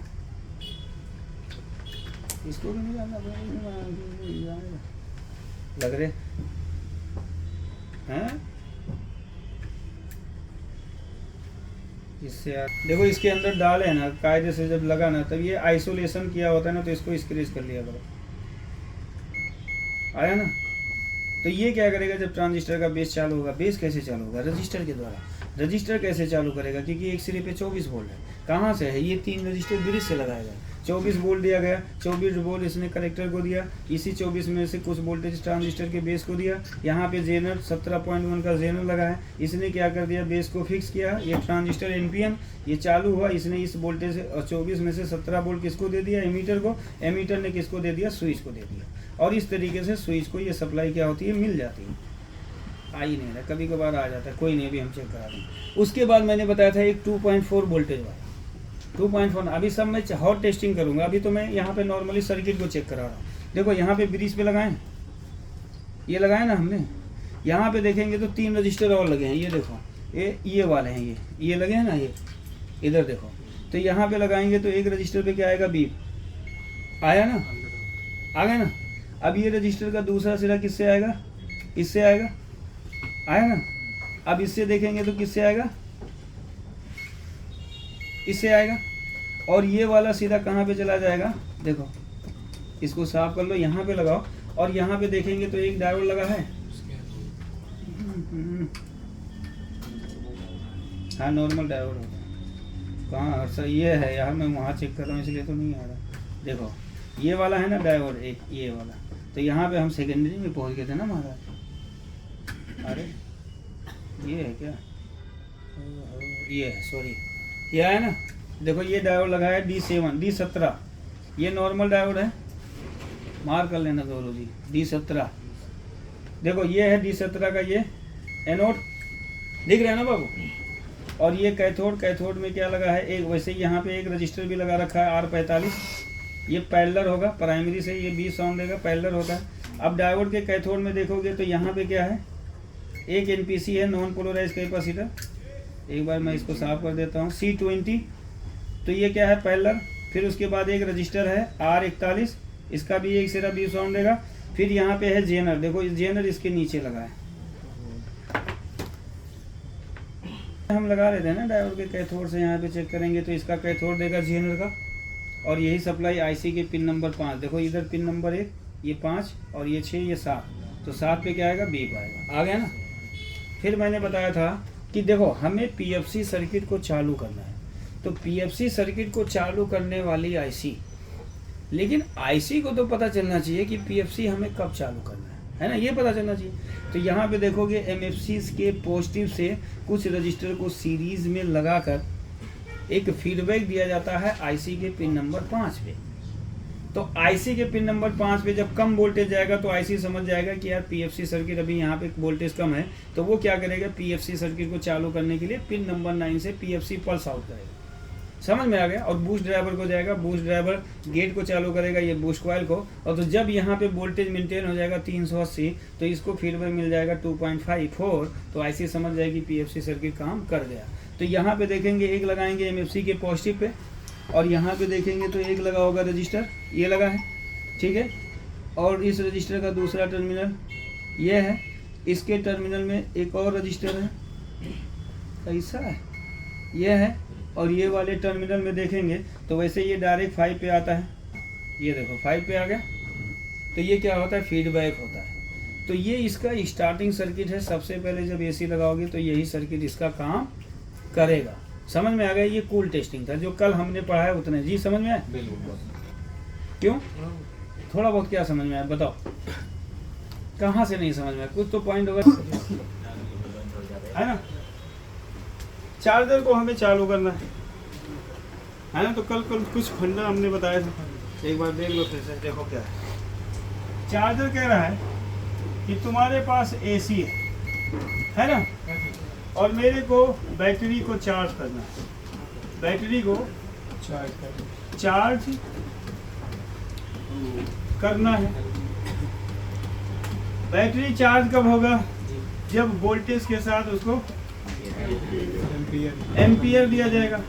इसको भी नहीं जानना लग रहे हैं। इससे देखो इसके अंदर डाल है ना, कायदे से जब लगा ना तब ये आइसोलेशन किया होता है ना, तो इसको स्क्रीज कर लिया करो, आया ना। तो ये क्या करेगा, जब ट्रांजिस्टर का बेस चालू होगा, बेस कैसे चालू होगा, रजिस्टर के द्वारा। रजिस्टर कैसे चालू करेगा, क्योंकि एक सिरे पे 24 वोल्ट है, कहाँ से है, ये 3 रजिस्टर ब्रिज से लगाएगा। 24 वोल्ट दिया गया, 24 वोल्ट इसने कलेक्टर को दिया, इसी 24 में से कुछ वोल्टेज ट्रांजिस्टर के बेस को दिया। यहाँ पे जेनर 17.1 का जेनर लगा है, इसने क्या कर दिया, बेस को फिक्स किया। ये ट्रांजिस्टर एनपीएन ये चालू हुआ, इसने इस वोल्टेज 24 में से 17 वोल्ट किसको दे दिया, एमीटर को। एमीटर ने किसको दे दिया, स्विच को दे दिया। और इस तरीके से स्विच को ये सप्लाई क्या होती है, मिल जाती है। आ ही नहीं रहा, कभी कभार आ जाता है, कोई नहीं, अभी हम चेक करा देंगे। उसके बाद मैंने बताया था एक 2.4 वोल्टेज वाला, 2.4। अभी सब मैं हॉट टेस्टिंग करूंगा, अभी तो मैं यहाँ पे नॉर्मली सर्किट को चेक करा रहा हूँ। देखो यहाँ पे ब्रिज पे लगाएं, ये लगाए ना हमने, यहाँ पे देखेंगे तो 3 रजिस्टर और लगे हैं, ये देखो, ये वाले हैं, ये लगे हैं ना, ये इधर देखो। तो यहाँ पे लगाएंगे तो एक रजिस्टर पे क्या आएगा, बीप आया ना, आ गया ना। अब ये रजिस्टर का दूसरा सिरा किससे आएगा, इससे आएगा, आया ना। अब इससे देखेंगे तो किससे आएगा, इससे आएगा। और ये वाला सीधा कहाँ पे चला जाएगा, देखो इसको साफ कर लो, यहाँ पे लगाओ। और यहाँ पे देखेंगे तो एक डायोड लगा है, हाँ नॉर्मल डायोड होता है। कहाँ सर, ये है यार, मैं वहाँ चेक कर रहा हूँ इसलिए तो नहीं आ रहा। देखो ये वाला है ना डायोड, एक ये वाला। तो यहाँ पे हम सेकेंडरी में पहुँच गए थे ना महाराज। अरे ये है क्या, ये है, सॉरी, ये है ना। देखो ये डायोड लगा है D7 D17, ये नॉर्मल डायोड है, मार कर लेना दोनों जी, D17। देखो ये है D17 का ये एनोड, दिख रहा है ना बाबू। और ये कैथोड, कैथोड में क्या लगा है, एक वैसे यहाँ पे एक रजिस्टर भी लगा रखा है R45, ये पैरेलल होगा, प्राइमरी से ये 20 ओम देगा, पैरेलल होता है। अब डायोड के कैथोड में देखोगे तो यहाँ पे क्या है, एक NPC है, नॉन पोलराइज कैपेसिटर। एक बार मैं इसको साफ कर देता हूँ, C20। तो ये क्या है, पैरेलल। फिर उसके बाद एक रजिस्टर है R41, इसका भी एक सिरा 20 ओम देगा। फिर यहाँ पे है जेनर, देखो इस जेनर इसके नीचे लगा है, हम लगा लेते हैं ना डायोड के कैथोड से। यहाँ पे चेक करेंगे तो इसका कैथोड देगा जेनर का। और यही सप्लाई IC के पिन नंबर 5, देखो इधर पिन नंबर 1, ये 5 और ये 6, ये 7। तो 7 पे क्या आएगा, बीप आएगा, आ गया ना। फिर मैंने बताया था कि देखो हमें PFC सर्किट को चालू करना है, तो PFC सर्किट को चालू करने वाली IC, लेकिन IC को तो पता चलना चाहिए कि PFC हमें कब चालू करना है ना, ये पता चलना चाहिए। तो यहाँ पे देखोगे MFCs के पॉजिटिव से कुछ रजिस्टर को सीरीज में लगाकर एक फीडबैक दिया जाता है IC के पिन नंबर 5 पे। तो IC के पिन नंबर 5 पे जब कम वोल्टेज जाएगा तो IC समझ जाएगा कि यार PFC सर्किट अभी यहाँ पे वोल्टेज कम है, तो वो क्या करेगा, PFC सर्किट को चालू करने के लिए पिन नंबर 9 से PFC पल्स आउट करेगा। समझ में आ गया। और बूस्ट ड्राइवर को जाएगा, बूस्ट ड्राइवर गेट को चालू करेगा, ये बूस्ट कॉइल को। और तो जब यहाँ पे वोल्टेज मेंटेन हो जाएगा 380, तो इसको फीडबैक मिल जाएगा 2.54, तो IC समझ जाएगी PFC सर्किट काम कर गया। तो यहाँ पे देखेंगे एक लगाएंगे MFC के पॉजिटिव पे, और यहाँ पे देखेंगे तो एक लगा होगा रजिस्टर, ये लगा है, ठीक है। और इस रजिस्टर का दूसरा टर्मिनल ये है, इसके टर्मिनल में एक और रजिस्टर है, ऐसा है, ये है। और ये वाले टर्मिनल में देखेंगे तो वैसे ये डायरेक्ट 5 पे आता है, ये देखो 5 पे आ गया। तो ये क्या होता है, फीडबैक होता है। तो ये इसका स्टार्टिंग सर्किट है। सबसे पहले जब AC लगाओगे तो यही सर्किट इसका काम करेगा। समझ में आ गया। ये कूल टेस्टिंग था जो कल हमने पढ़ा है उतने। जी समझ में आया? बिल्कुल। क्यों, थोड़ा बहुत क्या समझ में आया बताओ, कहाँ से नहीं समझ में आया, कुछ तो पॉइंट होगा है ना। चार्जर को हमें चालू करना है, है ना। तो कल कुछ फंडा हमने बताया था, एक बार देख लो फिर से, देखो क्या है। चार्जर कह रहा है कि तुम्हारे पास एसी है ना, और मेरे को बैटरी को चार्ज करना है, बैटरी को चार्ज करना है। बैटरी चार्ज कब होगा? जब वोल्टेज के साथ उसको एम्पियर दिया जाएगा।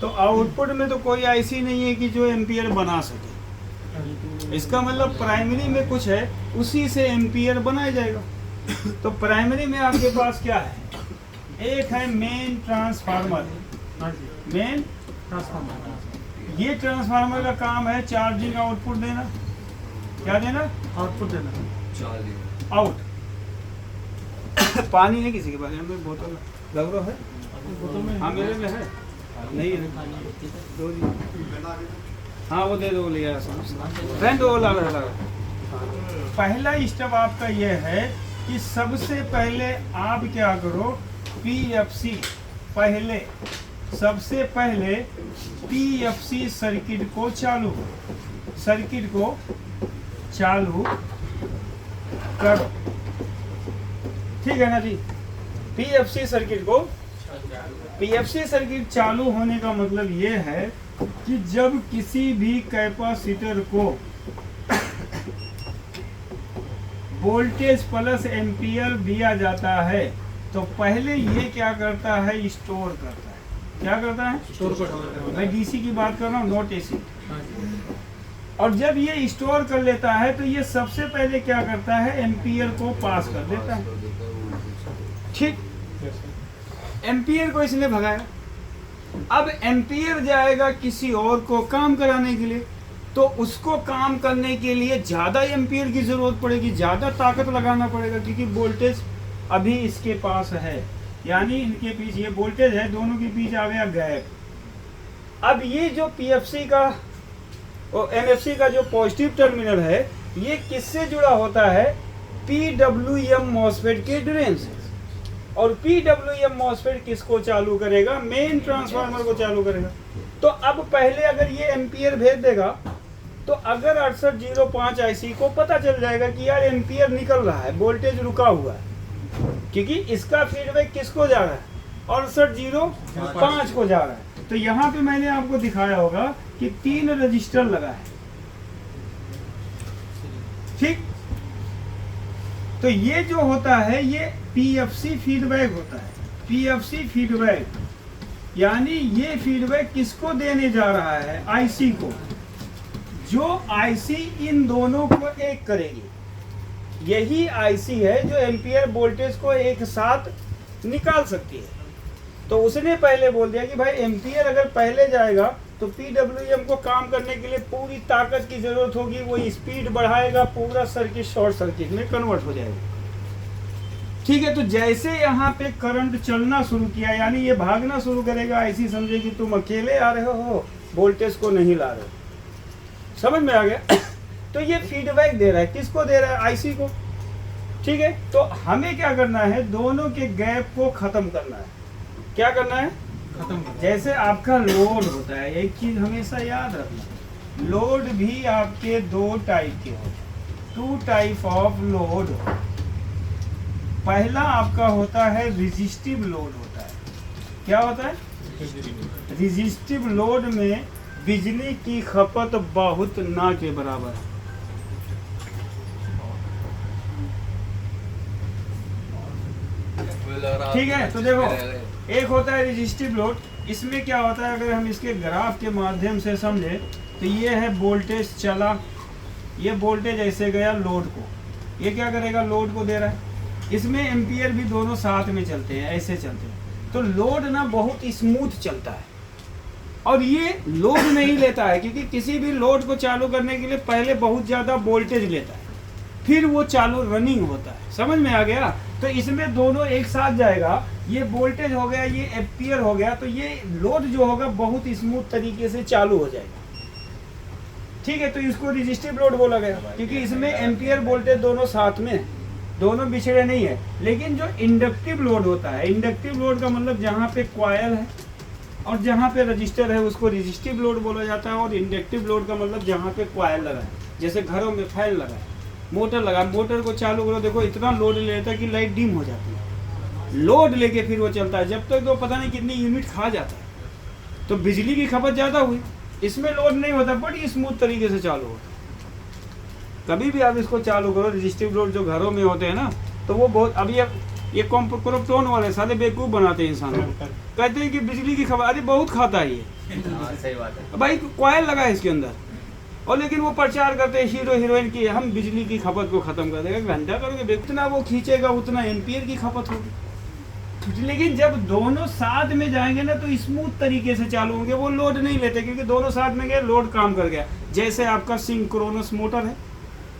तो आउटपुट में तो कोई आईसी नहीं है कि जो एम्पियर बना सके। इसका मतलब प्राइमरी में कुछ है, उसी से एम्पियर बनाया जाएगा। तो प्राइमरी में आपके पास क्या है? एक है मेन ट्रांसफार्मर, मेन ट्रांसफार्मर। ये ट्रांसफार्मर का काम है चार्जिंग आउटपुट देना। क्या देना? आउटपुट देना, आउट। पानी है किसी के पास? में बोतल लग रहा है, बोतल में? हाँ मेरे में है, नहीं है दो जी। हाँ वो दे दो, लिया फ्रेंड वो लग रहा है। पहला स्टेप आपका ये है कि सबसे पहले आप क्या करो, पीएफसी पहले, सबसे पहले पीएफसी सर्किट को चालू करो। ठीक है ना जी। पीएफसी सर्किट चालू होने का मतलब ये है कि जब किसी भी कैपेसिटर को वोल्टेज प्लस एम्पियर दिया जाता है तो पहले ये क्या करता है? स्टोर करता है। क्या करता है? स्टोर करता है। मैं डीसी की बात कर रहा हूँ, नॉट एसी। और जब ये स्टोर कर लेता है तो ये सबसे पहले क्या करता है? एम्पियर को पास कर देता है। ठीक, एम्पियर को इसने भगाया। अब एम्पियर जाएगा किसी और को काम कराने के लिए, तो उसको काम करने के लिए ज़्यादा एम्पियर की ज़रूरत पड़ेगी, ज़्यादा ताकत लगाना पड़ेगा, क्योंकि वोल्टेज अभी इसके पास है, यानी इनके बीच ये वोल्टेज है, दोनों के बीच आ गया गैप। अब ये जो पीएफसी का और एमएफसी का जो पॉजिटिव टर्मिनल है, ये किससे जुड़ा होता है? पीडब्ल्यूएम मॉसफेट के ड्रेन से। और पीडब्ल्यूएम मॉसफेट किसको चालू करेगा? मेन ट्रांसफार्मर को चालू करेगा। तो अब पहले अगर ये एम्पियर भेज देगा तो अगर 6805 आईसी को पता चल जाएगा कि यार एम्पियर निकल रहा है, वोल्टेज रुका हुआ है, क्योंकि इसका फीडबैक किसको जा रहा है? 6805 को जा रहा है। तो यहाँ पे मैंने आपको दिखाया होगा कि 3 रजिस्टर लगा है। ठीक, तो ये जो होता है ये पीएफसी फीडबैक होता है। पीएफसी फीडबैक यानी ये फीडबैक किसको देने जा रहा है? आईसी को, जो आईसी इन दोनों को एक करेगी। यही आईसी है जो एम्पियर वोल्टेज को एक साथ निकाल सकती है। तो उसने पहले बोल दिया कि भाई एम्पियर अगर पहले जाएगा तो पीडब्ल्यूएम को काम करने के लिए पूरी ताकत की जरूरत होगी, वो स्पीड बढ़ाएगा, पूरा सर्किट शॉर्ट सर्किट में कन्वर्ट हो जाएगा। ठीक है, तो जैसे यहाँ पे करंट चलना शुरू किया, यानी ये भागना शुरू करेगा, आईसी समझे कि तुम अकेले आ रहे हो, वोल्टेज को नहीं ला रहे हो। समझ में आ गया? तो ये फीडबैक दे रहा है, किसको दे रहा है? आईसी को। ठीक है, तो हमें क्या करना है? दोनों के गैप को खत्म करना है। क्या करना है? खत्म करना। जैसे आपका लोड होता है, एक चीज हमेशा याद रखना, लोड भी आपके 2 टाइप के होते हैं, 2 टाइप ऑफ लोड। पहला आपका होता है रेजिस्टिव लोड होता है। क्या होता है? रेजिस्टिव लोड में बिजली की खपत बहुत ना के बराबर है। ठीक है, तो देखो एक होता है रेजिस्टिव लोड। इसमें क्या होता है, अगर हम इसके ग्राफ के माध्यम से समझे तो ये है वोल्टेज चला, ये वोल्टेज ऐसे गया लोड को, ये क्या करेगा? लोड को दे रहा है। इसमें एम्पियर भी दोनों साथ में चलते हैं, ऐसे चलते हैं। तो लोड ना बहुत स्मूथ चलता है, और ये लोड नहीं लेता है, क्योंकि किसी भी लोड को चालू करने के लिए पहले बहुत ज़्यादा वोल्टेज लेता है, फिर वो चालू रनिंग होता है। समझ में आ गया? तो इसमें दोनों एक साथ जाएगा, ये वोल्टेज हो गया, ये एम्पियर हो गया, तो ये लोड जो होगा बहुत स्मूथ तरीके से चालू हो जाएगा। ठीक है, तो इसको रेजिस्टिव लोड बोला गया, क्योंकि इसमें एम्पियर वोल्टेज दोनों साथ में है, दोनों बिछड़े नहीं है। लेकिन जो इंडक्टिव लोड होता है, इंडक्टिव लोड का मतलब जहाँ पे कॉयल है और जहाँ पे रजिस्टर है उसको रेजिस्टिव लोड बोला जाता है। और इंडक्टिव लोड का मतलब जहाँ पे कॉइल लगा है, जैसे घरों में फैन लगा है, मोटर लगा, मोटर को चालू करो, देखो इतना लोड ले लेता है कि लाइट डिम हो जाती है। लोड लेके फिर वो चलता है, जब तक तो पता नहीं कितनी यूनिट खा जाता है। तो बिजली की खपत ज़्यादा हुई, इसमें लोड नहीं होता, बड़ी स्मूथ तरीके से चालू होता है। कभी भी आप इसको चालू करो, रजिस्टिव लोड जो घरों में होते हैं ना, तो वो बहुत, अभी ये कॉम्प्रोटोन वाले साले बेवकूफ़ बनाते हैं इंसानों को, कहते हैं कि बिजली की खपत, अरे बहुत खाता है ये, हाँ, सही बात है। भाई कॉइल लगा है इसके अंदर, और लेकिन वो प्रचार करते हैं हीरो हीरोइन की, हम बिजली की खपत को खत्म कर देगा। घंटा करोगे, जितना वो खींचेगा उतना एम्पियर की खपत होगी। लेकिन जब दोनों साथ में जाएंगे ना तो स्मूथ तरीके से चालू होंगे, वो लोड नहीं लेते, क्योंकि दोनों साथ में गए, लोड काम कर गया। जैसे आपका सिंक्रोनस मोटर है,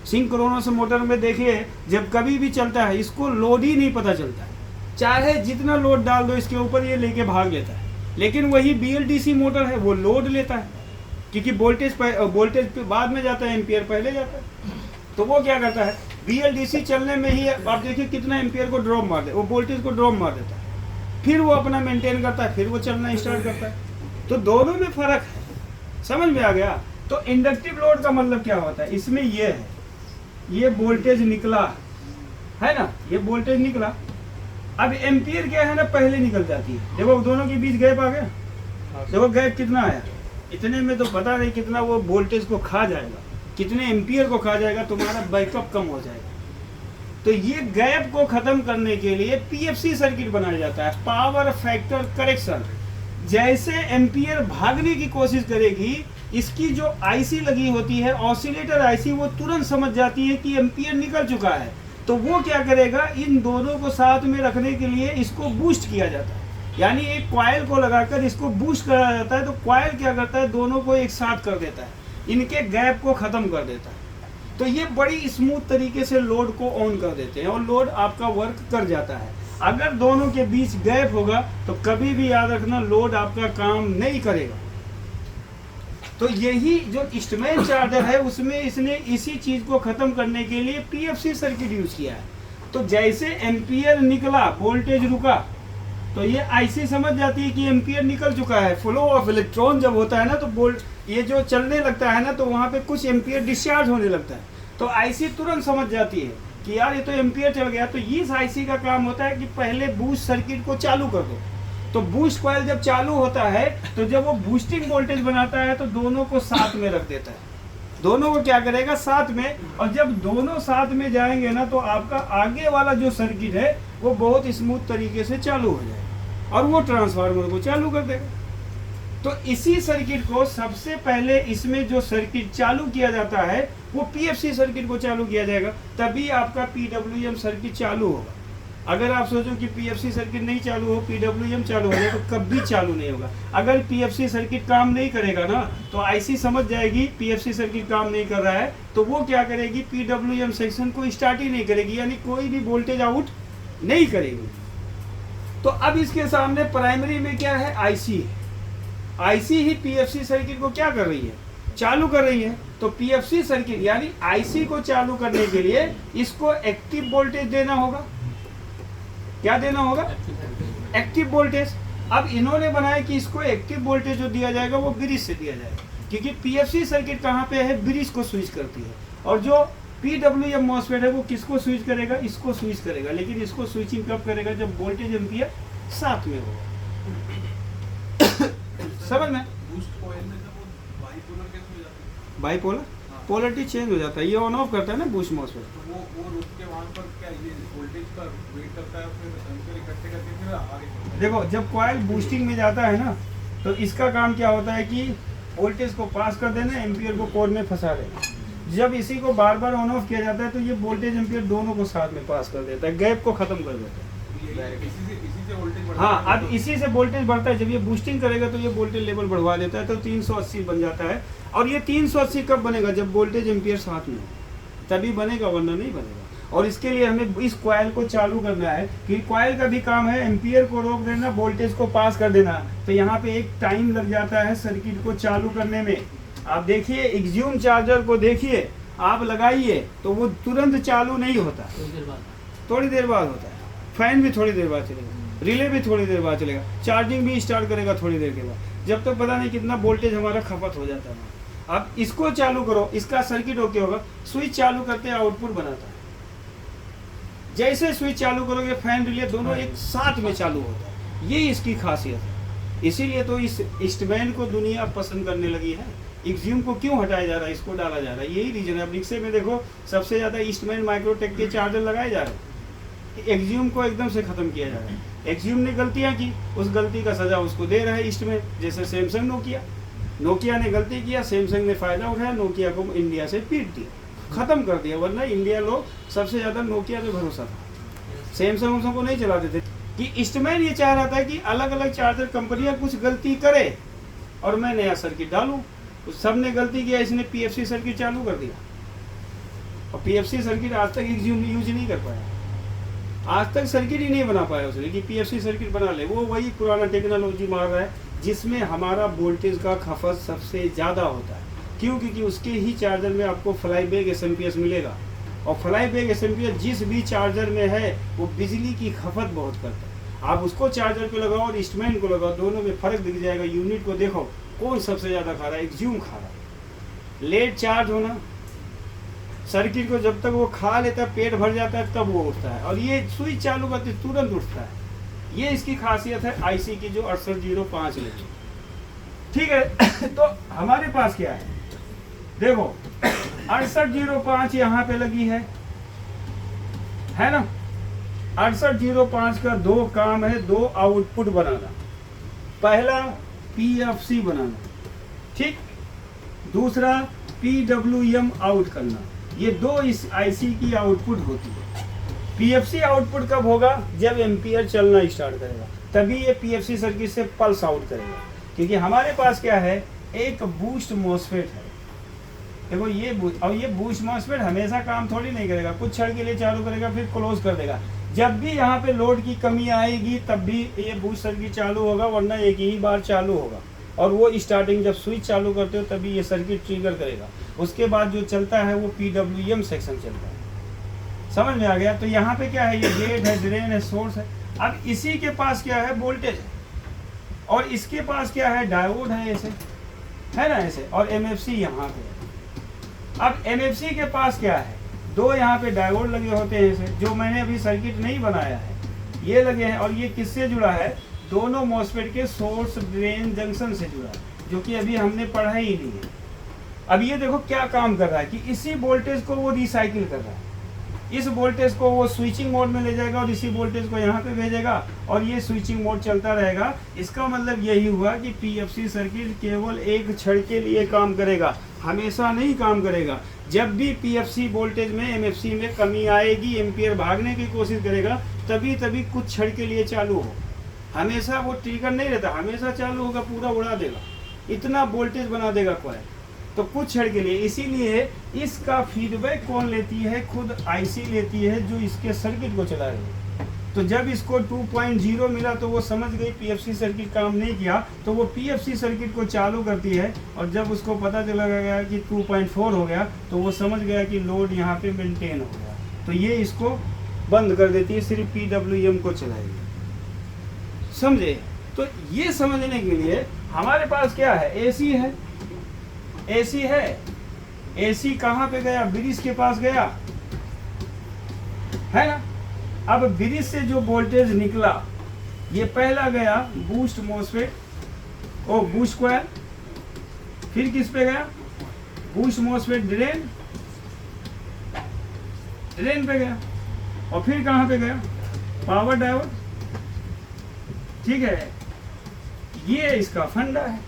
सिंक्रोनस मोटर में देखिए जब कभी भी चलता है इसको लोड ही नहीं पता चलता है, चाहे जितना लोड डाल दो इसके ऊपर ये लेके भाग लेता है। लेकिन वही BLDC मोटर है वो लोड लेता है, क्योंकि वोल्टेज बाद में जाता है, एम्पियर पहले जाता है। तो वो क्या करता है, BLDC चलने में ही आप देखिए कितना एम्पियर को ड्रॉप मार दे, वो वोल्टेज को ड्रॉप मार देता है, फिर वो अपना मेंटेन करता है, फिर वो चलना स्टार्ट करता है। तो दोनों में फर्क है, समझ में आ गया। तो इंडक्टिव लोड का मतलब क्या होता है, इसमें ये है, ये वोल्टेज निकला है ना, ये वोल्टेज निकला, अब एम्पियर क्या है ना पहले निकल जाती है। देखो दोनों के बीच गैप आ गया, देखो गैप कितना आया, इतने में तो पता नहीं कितना वो वोल्टेज को खा जाएगा, कितने एम्पियर को खा जाएगा, तुम्हारा बैकअप कम हो जाएगा। तो ये गैप को खत्म करने के लिए PFC सर्किट बनाया जाता है, पावर फैक्टर करेक्शन। जैसे एम्पियर भागने की कोशिश करेगी, इसकी जो आईसी लगी होती है ऑसिलेटर आईसी, वो तुरंत समझ जाती है कि एम्पियर निकल चुका है। तो वो क्या करेगा, इन दोनों को साथ में रखने के लिए इसको बूस्ट किया जाता है, यानी एक कॉइल को लगाकर इसको बूस्ट करा जाता है। तो कॉइल क्या करता है, दोनों को एक साथ कर देता है, इनके गैप को खत्म कर देता है। तो ये बड़ी स्मूथ तरीके से लोड को ऑन कर देते हैं और लोड आपका वर्क कर जाता है। अगर दोनों के बीच गैप होगा तो कभी भी याद रखना लोड आपका काम नहीं करेगा। तो यही जो इंस्ट्रूमेंट चार्जर है उसमें इसने इसी चीज को खत्म करने के लिए PFC सर्किट यूज किया है। तो जैसे एम्पियर निकला, वोल्टेज रुका, तो ये आईसी समझ जाती है कि एम्पियर निकल चुका है। फ्लो ऑफ इलेक्ट्रॉन जब होता है ना तो ये जो चलने लगता है ना तो वहाँ पे कुछ एम्पियर डिस्चार्ज होने लगता है, तो आईसी तुरंत समझ जाती है कि यार ये तो एम्पियर चल गया। तो इस आईसी का काम होता है कि पहले बूस्ट सर्किट को चालू कर दो। तो बूस्ट कॉइल जब चालू होता है तो जब वो बूस्टिंग वोल्टेज बनाता है तो दोनों को साथ में रख देता है, दोनों को क्या करेगा साथ में। और जब दोनों साथ में जाएंगे ना तो आपका आगे वाला जो सर्किट है वो बहुत स्मूथ तरीके से चालू हो जाएगा और वो ट्रांसफार्मर को चालू कर देगा। तो इसी सर्किट को सबसे पहले इसमें जो सर्किट चालू किया जाता है वो PFC सर्किट को चालू किया जाएगा, तभी आपका PWM सर्किट चालू होगा। अगर आप सोचो कि PFC सर्किट नहीं चालू हो, PWM चालू हो जाए तो कभी चालू नहीं होगा। अगर PFC सर्किट काम नहीं करेगा ना तो आईसी समझ जाएगी PFC सर्किट काम नहीं कर रहा है, तो वो क्या करेगी, PWM सेक्शन को स्टार्ट ही नहीं करेगी, यानी कोई भी वोल्टेज आउट नहीं करेगी। तो अब इसके सामने प्राइमरी में क्या है, आईसी है। आईसी ही PFC सर्किट को क्या कर रही है, चालू कर रही है। तो PFC सर्किट यानी आईसी को चालू करने के लिए इसको एक्टिव वोल्टेज देना होगा। क्या देना होगा, एक्टिव वोल्टेज। अब इन्होंने बनाया कि इसको एक्टिव वोल्टेज जो दिया जाएगा वो ब्रिज से दिया जाएगा, क्योंकि PFC सर्किट कहाँ पे है, ब्रिज को स्विच करती है। और जो PWM मॉसफेट है वो किसको स्विच करेगा, इसको स्विच करेगा। लेकिन इसको स्विचिंग कब करेगा, जब वोल्टेज एम्पियर साथ में होगा। समझ में, बूस्ट कॉइल में जब वो बाइपोलर केस में जाती है, बाइपोलर पोलरिटी चेंज हो जाता है, ये ऑन ऑफ करता है ना बूस्ट मॉसफेट। तो वो रुक के वहाँ पर क्या ये वोल्टेज का वेट करता है, फिर एम्पियर इकट्ठे करके फिर आगे बढ़ता है। देखो जब कॉइल बूस्टिंग में जाता है ना तो इसका काम क्या होता है कि वोल्टेज को पास कर देना, एम्पियर को कोर में फंसा देना। जब इसी को बार बार ऑन ऑफ किया जाता है तो ये वोल्टेज एम्पियर दोनों को साथ में पास कर देता है, गैप को खत्म कर देता है। इसी से वोल्टेज बढ़ता हाँ, है। अब इसी से वोल्टेज बढ़ता है। जब ये बूस्टिंग करेगा तो ये वोल्टेज लेवल बढ़वा देता है, तो 380 बन जाता है। और ये 380 कब बनेगा, जब वोल्टेज एम्पियर साथ में हो, तभी बनेगा, वरना नहीं बनेगा। और इसके लिए हमें इस कॉइल को चालू करना है, कि कॉइल का भी काम है एम्पियर को रोक देना, वोल्टेज को पास कर देना। तो यहाँ पे एक टाइम लग जाता है सर्किट को चालू करने में। आप देखिए एक्सियूम चार्जर को देखिए, आप लगाइए तो वो तुरंत चालू नहीं होता, थोड़ी देर बाद होता है। फैन भी थोड़ी देर बाद चलेगा। रिले भी थोड़ी देर बाद चलेगा, चार्जिंग भी स्टार्ट करेगा थोड़ी देर के बाद, जब तक पता नहीं कितना वोल्टेज हमारा खपत हो जाता है। अब इसको चालू करो, इसका सर्किट ओके होगा, स्विच चालू करते आउटपुट बनाता है। जैसे स्विच चालू करोगे फैन रिले दोनों एक साथ में चालू होता है, ये इसकी खासियत है। इसीलिए तो इस ईस्टमैन को दुनिया पसंद करने लगी है। एक्सियम को क्यों हटाया जा रहा है, इसको डाला जा रहा है, यही रीजन है। अब रिक्शे में देखो सबसे ज़्यादा ईस्टमैन माइक्रोटेक के चार्जर लगाए जा रहे हैं, एक्सियम को एकदम से ख़त्म किया जा रहा है। एक्सियम ने गलतियाँ की, उस गलती का सज़ा उसको दे रहा है ईस्टमैन, जैसे सैमसंग नोकिया ने गलती किया, सैमसंग ने फ़ायदा उठाया, नोकिया को इंडिया से पीट दिया, ख़त्म कर दिया। वरना इंडिया लोग सबसे ज़्यादा नोकिया पे भरोसा था, सैमसंग को नहीं चलाते थे। कि ईस्टमैन ये चाह रहा था कि अलग अलग चार्जर कंपनियां कुछ गलती करे और मैं नया सर्किट डालूं। तो सब ने गलती किया, इसने पीएफसी सर्किट चालू कर दिया और पीएफसी सर्किट आज तक यूज नहीं कर पाया, आज तक सर्किट ही नहीं बना पाया उसने कि पीएफसी सर्किट बना ले। वो वही पुराना टेक्नोलॉजी मार रहा है जिसमें हमारा वोल्टेज का खपत सबसे ज़्यादा होता है। क्यों? क्योंकि उसके ही चार्जर में आपको फ्लाई बैक एसएमपीएस मिलेगा, और फ्लाई बैक एसएमपीएस जिस भी चार्जर में है वो बिजली की खपत बहुत करता है। आप उसको चार्जर पे लगाओ और ईस्टमैन को लगाओ, दोनों में फ़र्क दिख जाएगा। यूनिट को देखो कौन सबसे ज़्यादा खा रहा है, एक्सियम खा रहा है। लेट चार्ज होना, सर्किट को जब तक वो खा लेता है पेट भर जाता है तब वो उठता है, और ये स्विच चालू करते तुरंत उठता है। ये इसकी खासियत है आईसी की जो 6805 लेती, ठीक है। तो हमारे पास क्या है, देखो 6805 यहाँ पे लगी है ना। 6805 का दो काम है, दो आउटपुट बनाना। पहला पीएफसी बनाना, ठीक, दूसरा पीडब्ल्यूएम आउट करना। ये दो इस आईसी की आउटपुट होती है। पीएफसी आउटपुट कब होगा? जब एम्पियर चलना स्टार्ट करेगा, तभी ये पीएफसी सर्किट से पल्स आउट करेगा। क्योंकि हमारे पास क्या है, एक बूस्ट मॉसफेट है। देखो ये बूस्ट मॉसफेट हमेशा काम थोड़ी नहीं करेगा, कुछ क्षण के लिए चालू करेगा फिर क्लोज कर देगा। जब भी यहाँ पे लोड की कमी आएगी तब भी ये बूस्ट सर्किट चालू होगा, वरना एक ही बार चालू होगा। और वो स्टार्टिंग जब स्विच चालू करते हो तभी ये सर्किट ट्रिगर करेगा। उसके बाद जो चलता है वो पीडब्ल्यूएम सेक्शन चलता है। समझ में आ गया? तो यहाँ पे क्या है, ये गेट है, ड्रेन है, सोर्स है। अब इसी के पास क्या है, वोल्टेज है, और इसके पास क्या है, डायोड है, ऐसे है ना, ऐसे, और एमएफसी यहाँ पे है। अब एमएफसी के पास क्या है, दो यहाँ पे डायोड लगे होते हैं ऐसे, जो मैंने अभी सर्किट नहीं बनाया है, ये लगे हैं। और ये किससे जुड़ा है, दोनों मॉसफेट के सोर्स ड्रेन जंक्शन से जुड़ा है, जो कि अभी हमने पढ़ा ही नहीं है। अब ये देखो क्या काम कर रहा है कि इसी वोल्टेज को वो रिसाइकिल कर रहा है। इस वोल्टेज को वो स्विचिंग मोड में ले जाएगा और इसी वोल्टेज को यहाँ पे भेजेगा, और ये स्विचिंग मोड चलता रहेगा। इसका मतलब यही हुआ कि पीएफसी सर्किट केवल एक क्षण के लिए काम करेगा, हमेशा नहीं काम करेगा। जब भी पीएफसी वोल्टेज में एमएफसी में कमी आएगी, एम्पियर भागने की कोशिश करेगा, तभी कुछ क्षण के लिए चालू हो। हमेशा वो ट्रिगर नहीं रहता, हमेशा चालू होगा, पूरा उड़ा देगा, इतना वोल्टेज बना देगा कॉइल, तो कुछ क्षण के लिए। इसीलिए इसका फीडबैक कौन लेती है, खुद आईसी लेती है जो इसके सर्किट को चला रही है। तो जब इसको 2.0 मिला तो वो समझ गई पीएफसी सर्किट काम नहीं किया, तो वो पीएफसी सर्किट को चालू करती है। और जब उसको पता चला गया कि 2.4 हो गया तो वो समझ गया कि लोड यहाँ पे मेंटेन हो गया, तो ये इसको बंद कर देती है, सिर्फ पीडब्ल्यूएम को चलाएगी। समझे? तो ये समझने के लिए हमारे पास क्या है, एसी है। एसी है, एसी कहाँ पे गया, ब्रिज के पास गया, है ना। अब ब्रिज से जो वोल्टेज निकला, ये पहला गया बूस्ट मॉसफेट, ओ बूस्ट कॉइल, फिर किस पे गया, बूस्ट मॉसफेट ड्रेन पे गया, और फिर कहाँ पे गया, पावर डायोड, ठीक है। ये इसका फंडा है,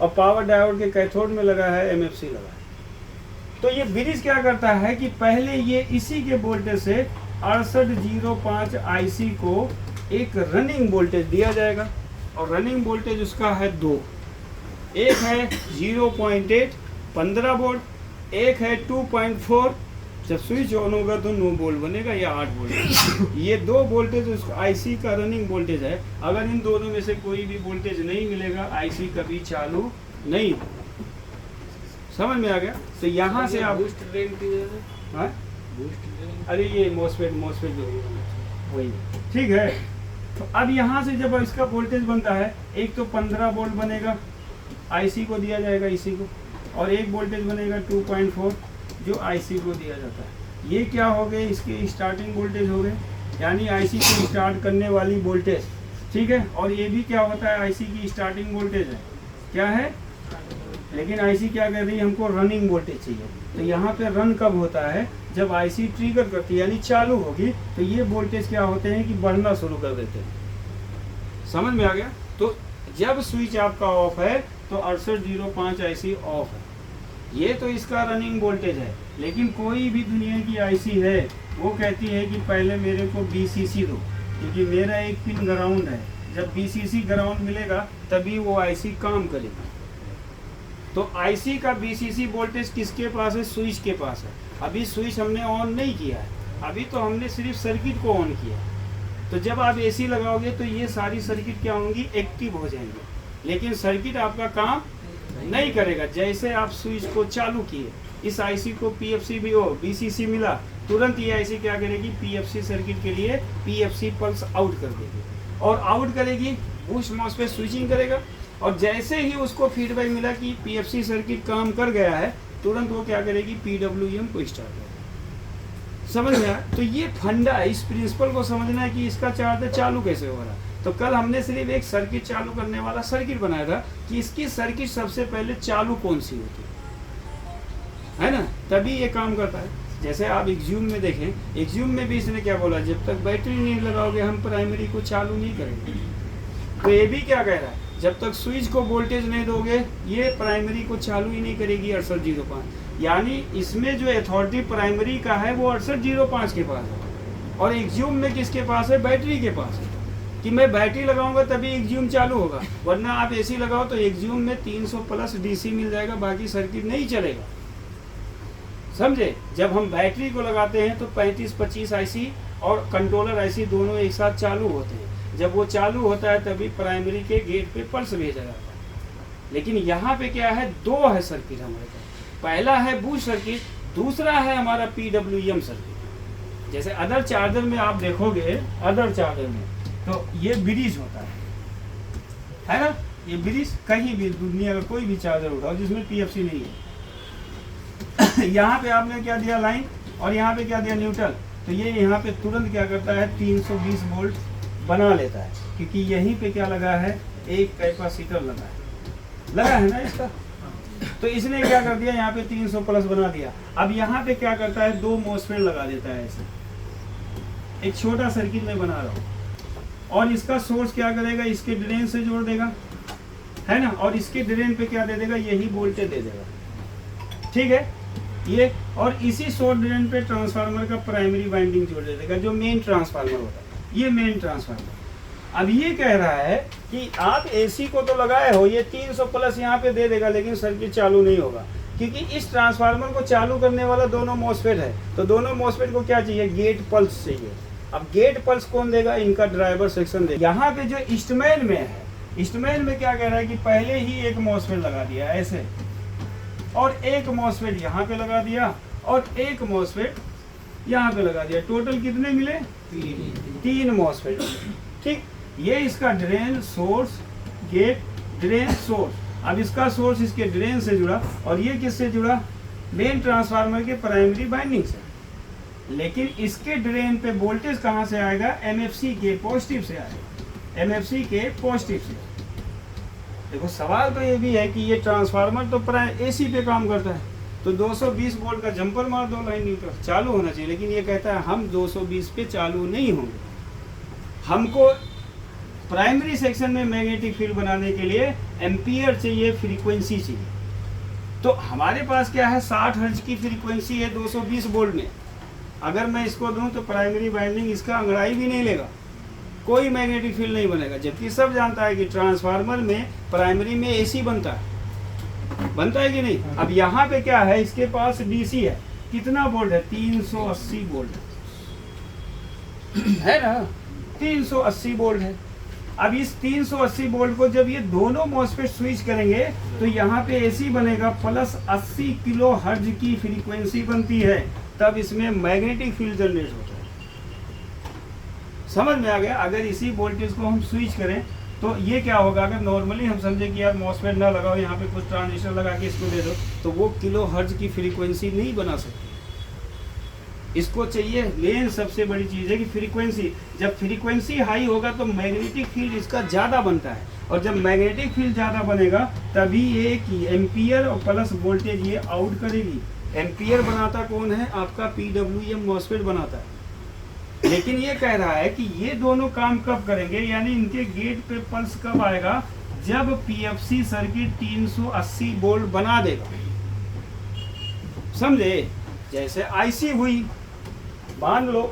और पावर डायोड के कैथोड में लगा है एमएफसी लगा है। तो ये ब्रिज क्या करता है कि पहले ये इसी के वोल्टेज से 6805 आईसी को एक रनिंग वोल्टेज दिया जाएगा, और रनिंग वोल्टेज उसका है दो, एक है 0.8 15 वोल्ट, एक है 2.4। जब स्विच ऑन होगा तो 9 वोल्ट बनेगा या 8 वोल्ट। ये दो वोल्टेज उस आईसी का रनिंग वोल्टेज है। अगर इन दोनों में से कोई भी वोल्टेज नहीं मिलेगा, आईसी कभी चालू नहीं होगा। समझ में आ गया? तो यहाँ से आप बूस्ट ड्रेन की हाँ? बूस्ट ड्रेन, अरे ये मॉसफेट जो है वही, ठीक है। तो अब यहाँ से जब इसका वोल्टेज बनता है, एक तो 15 वोल्ट बनेगा, आईसी को दिया जाएगा इसी को, और एक वोल्टेज बनेगा 2.4 जो आईसी को दिया जाता है। ये क्या हो गए, इसके स्टार्टिंग वोल्टेज हो गए, यानी आईसी को स्टार्ट करने वाली वोल्टेज, ठीक है। और ये भी क्या होता है, आईसी की स्टार्टिंग वोल्टेज है, क्या है, लेकिन आईसी क्या कर रही है, हमको रनिंग वोल्टेज चाहिए। तो यहाँ पे रन कब होता है, जब आईसी ट्रिगर करती है यानी चालू होगी, तो ये वोल्टेज क्या होते हैं कि बढ़ना शुरू कर देते हैं। समझ में आ गया। तो जब स्विच आपका ऑफ है तो 6805 आईसी ऑफ है। ये तो इसका रनिंग वोल्टेज है, लेकिन कोई भी दुनिया की आईसी है वो कहती है कि पहले मेरे को बीसीसी दो, क्योंकि मेरा एक पिन ग्राउंड है। जब बीसीसी ग्राउंड मिलेगा तभी वो आईसी काम करेगी। तो आईसी का बीसीसी वोल्टेज किसके पास है, स्विच के पास है। अभी स्विच हमने ऑन नहीं किया है, अभी तो हमने सिर्फ सर्किट को ऑन किया। तो जब आप एसी लगाओगे तो ये सारी सर्किट क्या होंगी, एक्टिव हो जाएंगी, लेकिन सर्किट आपका काम नहीं करेगा। जैसे आप स्विच को चालू किए, इस आईसी को पीएफसी भी हो, बीसीसी मिला, तुरंत ये आईसी क्या करेगी, पीएफसी सर्किट के लिए पीएफसी पल्स आउट कर देगी, और आउट करेगी बूस्ट मॉस पे स्विचिंग करेगा, और जैसे ही उसको फीडबैक मिला कि पीएफसी सर्किट काम कर गया है, तुरंत वो क्या करेगी, पीडब्ल्यूएम को स्टार्ट करेगी। समझ गया। तो ये फंडा है, इस प्रिंसिपल को समझना है कि इसका चार्ज चालू कैसे हो रहा है। तो कल हमने सिर्फ एक सर्किट चालू करने वाला सर्किट बनाया था कि इसकी सर्किट सबसे पहले चालू कौन सी होती है ना, तभी ये काम करता है। जैसे आप एक्ज्यूम में देखें, एक्ज्यूम में भी इसने क्या बोला, जब तक बैटरी नहीं लगाओगे हम प्राइमरी को चालू नहीं करेंगे। तो ये भी क्या कह रहा है, जब तक स्विच को वोल्टेज नहीं दोगे ये प्राइमरी को चालू ही नहीं करेगी 6805। यानी इसमें जो अथॉरिटी प्राइमरी का है वो 6805 के पास है, और एक्ज्यूम में किसके पास है, बैटरी के पास है, कि मैं बैटरी लगाऊंगा तभी एक्ज्यूम चालू होगा। वरना आप एसी लगाओ तो एक्ज्यूम में 300 प्लस डीसी मिल जाएगा, बाकी सर्किट नहीं चलेगा। समझे। जब हम बैटरी को लगाते हैं तो 35-25 आईसी और कंट्रोलर आईसी दोनों एक साथ चालू होते हैं। जब वो चालू होता है तभी प्राइमरी के गेट पे पल्स भेजा जाता है। लेकिन यहाँ पे क्या है, दो है सर्किट हमारे पास। पहला है बूस्ट सर्किट, दूसरा है हमारा पीडब्ल्यूएम सर्किट। जैसे अदर चार्जर में आप देखोगे, अदर चार्जर में तो ये ब्रिज होता है ना, ये ब्रिज कहीं भी दुनिया का कोई भी चार्जर उठाओ जिसमें पीएफसी नहीं है यहाँ पे आपने क्या दिया, लाइन, और यहाँ पे क्या दिया, न्यूट्रल। तो ये यहाँ पे तुरंत क्या करता है, 320 वोल्ट बना लेता है, क्योंकि यहीं पे क्या लगा है, एक कैपेसिटर लगा है ना इसका। तो इसने क्या कर दिया, यहाँ पे 300 प्लस बना दिया। अब यहाँ पे क्या करता है, 2 मॉसफेट लगा देता है ऐसे, एक छोटा सर्किट में बना रहा हूँ, और इसका सोर्स क्या करेगा, इसके ड्रेन से जोड़ देगा, है ना, और इसके ड्रेन पे क्या दे देगा, यही वोल्टेज दे देगा, ठीक है ये। और इसी सोर्स ड्रेन पे ट्रांसफार्मर का प्राइमरी वाइंडिंग जोड़ दे देगा, जो मेन ट्रांसफार्मर होता है, ये मेन ट्रांसफार्मर। अब ये कह रहा है कि आप एसी को तो लगाए हो, ये 300 प्लस यहाँ पे दे देगा, लेकिन सर्किट चालू नहीं होगा, क्योंकि इस ट्रांसफार्मर को चालू करने वाला दोनों मॉसफेट है। तो दोनों मॉसफेट को क्या चाहिए, गेट पल्स चाहिए। अब गेट पल्स कौन देगा, इनका ड्राइवर सेक्शन देगा। यहाँ पे जो ईस्टमैन में है, ईस्टमैन में क्या कह रहा है कि पहले ही एक मॉसफेट लगा दिया ऐसे, और एक मॉसफेट यहाँ पे लगा दिया, और एक मॉसफेट यहाँ पे लगा दिया। टोटल कितने मिले, 3 मॉसफेट, ठीक। ये इसका drain, source, gate, drain, source. अब इसका सोर्स इसके ड्रेन से जुड़ा, और ये किससे जुड़ा, मेन ट्रांसफार्मर के प्राइमरी वाइंडिंग से। लेकिन इसके ड्रेन पे वोल्टेज कहाँ से आएगा, एमएफसी के पॉजिटिव से आएगा, एमएफसी के पॉजिटिव से। देखो सवाल तो ये भी है कि ये ट्रांसफार्मर तो एसी पे काम करता है, तो 220 वोल्ट का जंपर मार दो, लाइन न्यूट्रल चालू होना चाहिए। लेकिन ये कहता है हम 220 पे चालू नहीं होंगे, हमको प्राइमरी सेक्शन में मैग्नेटिक फील्ड बनाने के लिए एम्पियर चाहिए, फ्रीक्वेंसी चाहिए। तो हमारे पास क्या है, 60 हर्ट्ज की फ्रीक्वेंसी है 220 वोल्ट में। अगर मैं इसको दूं तो प्राइमरी वाइंडिंग इसका अंगड़ाई भी नहीं लेगा, कोई मैग्नेटिक फील्ड नहीं बनेगा। जबकि सब जानता है कि ट्रांसफार्मर में प्राइमरी में एसी बनता है कि नहीं। अब यहाँ पे क्या है, इसके पास डीसी है, कितना वोल्ट है, 380 वोल्ट है ना, 380 वोल्ट है। अब इस 380 वोल्ट को जब ये दोनों मॉसफेट स्विच करेंगे तो यहाँ पे एसी बनेगा, प्लस 80 किलो हर्ट्ज की फ्रीक्वेंसी बनती है, तब इसमें मैग्नेटिक फील्ड जनरेट होता है। समझ में आ गया। अगर इसी वोल्टेज को हम स्विच करें तो ये क्या होगा, अगर नॉर्मली हम समझे कि यार मॉसफेट ना लगाओ, यहाँ पे कुछ ट्रांजिस्टर लगा के इसको दे दो, तो वो किलो हर्ट्ज की फ्रीक्वेंसी नहीं बना सकती। इसको चाहिए मेन सबसे बड़ी चीज़ है कि फ्रीक्वेंसी, जब फ्रीक्वेंसी हाई होगा तो मैग्नेटिक फील्ड इसका ज़्यादा बनता है, और जब मैग्नेटिक फील्ड ज़्यादा बनेगा तभी ये एम्पियर और प्लस वोल्टेज ये आउट करेगी। एम्पियर बनाता कौन है, आपका PWM मॉसफेट बनाता है। लेकिन ये कह रहा है कि ये दोनों काम कब करेंगे, यानी इनके गेट पे पल्स कब आएगा, जब PFC सर्किट 380 वोल्ट बना देगा। समझे, जैसे IC हुई, मान लो।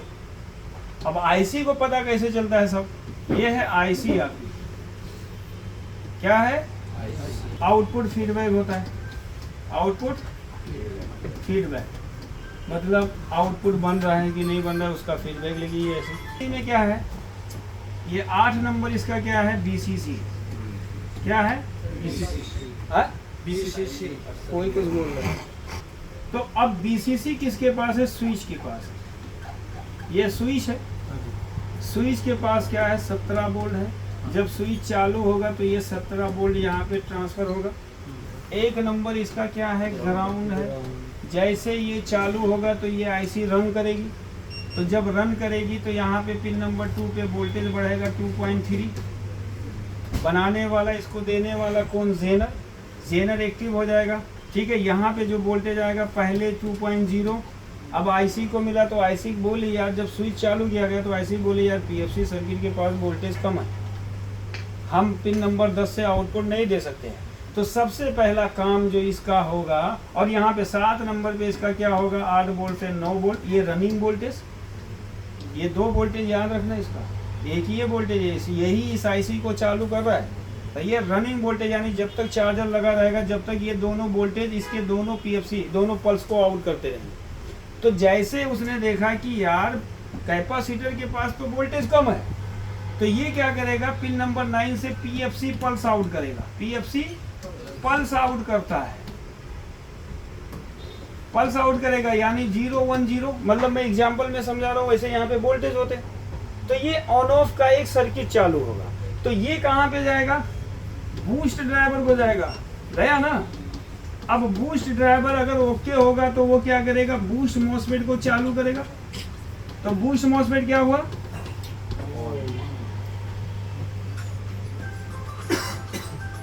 अब IC को पता कैसे चलता है सब, ये है IC आपकी, क्या है, आउटपुट फीडबैक होता है। आउटपुट फीडबैक मतलब आउटपुट बन रहा है कि नहीं बन रहा है उसका फीडबैक। लेकिन ये ऐसे में क्या है, ये 8 नंबर इसका क्या है, BCC। क्या है, BCC। कोई कुछ बोल रहा है। तो अब BCC किसके पास है, स्विच के पास है। ये स्विच है, स्विच के पास क्या है, 17 वोल्ट है। जब स्विच चालू होगा तो ये 17 वोल्ट यहाँ पे ट्रांसफर होगा। एक नंबर इसका क्या है, ग्राउंड है। जैसे ये चालू होगा तो ये IC रन करेगी, तो जब रन करेगी तो यहाँ पे पिन नंबर 2 पे वोल्टेज बढ़ेगा 2.3। बनाने वाला, इसको देने वाला कौन, जेनर। जेनर एक्टिव हो जाएगा, ठीक है। यहाँ पे जो वोल्टेज आएगा पहले 2.0, अब IC को मिला तो IC बोली यार, जब स्विच चालू किया गया तो IC बोली यार PFC सर्किट के पास वोल्टेज कम है, हम पिन नंबर 10 से आउटपुट नहीं दे सकते हैं। तो सबसे पहला काम जो इसका होगा, और यहाँ पे 7 नंबर पे इसका क्या होगा, 8 वोल्ट से 9 वोल्ट, ये रनिंग वोल्टेज। ये 2 वोल्टेज याद रखना, इसका एक ही ये वोल्टेज है, यही इस IC को चालू कर रहा है। तो ये रनिंग वोल्टेज, यानी जब तक चार्जर लगा रहेगा जब तक ये दोनों वोल्टेज, इसके दोनों PFC दोनों पल्स को आउट करते रहेंगे। तो जैसे उसने देखा कि यार कैपेसिटर के पास तो वोल्टेज कम है, तो ये क्या करेगा, पिन नंबर 9 से PFC पल्स आउट करेगा। PFC पल्स आउट करता है, पल्स आउट करेगा, यानी 010, मतलब मैं एग्जांपल में समझा रहा हूँ, वैसे यहाँ पे वोल्टेज होते हैं। तो ये ऑन ऑफ का एक सर्किट चालू होगा। तो ये कहाँ पे जाएगा, बूस्ट ड्राइवर को जाएगा, गया ना। अब बूस्ट ड्राइवर अगर ओके होगा तो वो क्या करेगा, बूस्ट मॉसफेट को चालू करेगा। तो बूस्ट मॉसफेट क्या हुआ,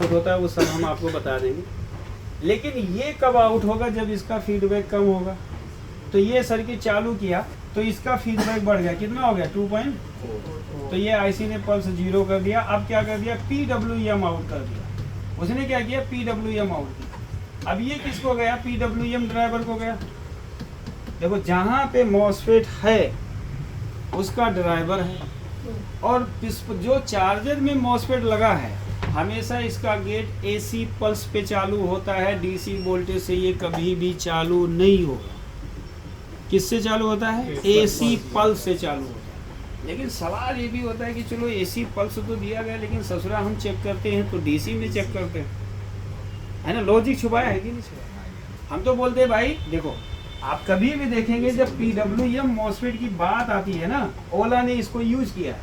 होता है वो सब हम आपको बता देंगे। लेकिन ये कब आउट होगा, जब इसका फीडबैक कम होगा। तो ये सर्किट चालू किया तो इसका फीडबैक बढ़ गया, कितना हो गया, 2.4। तो ये IC ने पल्स 0 कर दिया। अब क्या कर दिया, PWM आउट कर दिया। उसने क्या किया, PWM आउट किया। अब ये किसको गया, PWM ड्राइवर को गया। देखो जहाँ पे मॉसफेट है उसका ड्राइवर है, और जो चार्जर में मॉसफेट लगा है हमेशा इसका गेट AC पल्स पे चालू होता है, DC वोल्टेज से ये कभी भी चालू नहीं होगा। किससे चालू होता है, AC पल्स से चालू होता है। लेकिन सवाल ये भी होता है कि चलो AC पल्स तो दिया गया, लेकिन ससुरा हम चेक करते हैं तो DC में चेक करते हैं, है ना। लॉजिक छुपाया है कि नहीं छुपाया। हम तो बोलते हैं भाई देखो, आप कभी भी देखेंगे जब PWM मॉसफेट की बात आती है ना, ओला ने इसको यूज किया है।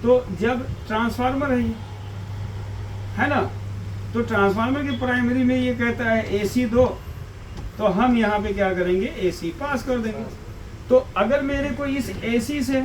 तो जब ट्रांसफार्मर है ना, तो ट्रांसफार्मर के प्राइमरी में ये कहता है AC दो, तो हम यहाँ पे क्या करेंगे, AC पास कर देंगे। तो अगर मेरे को इस AC से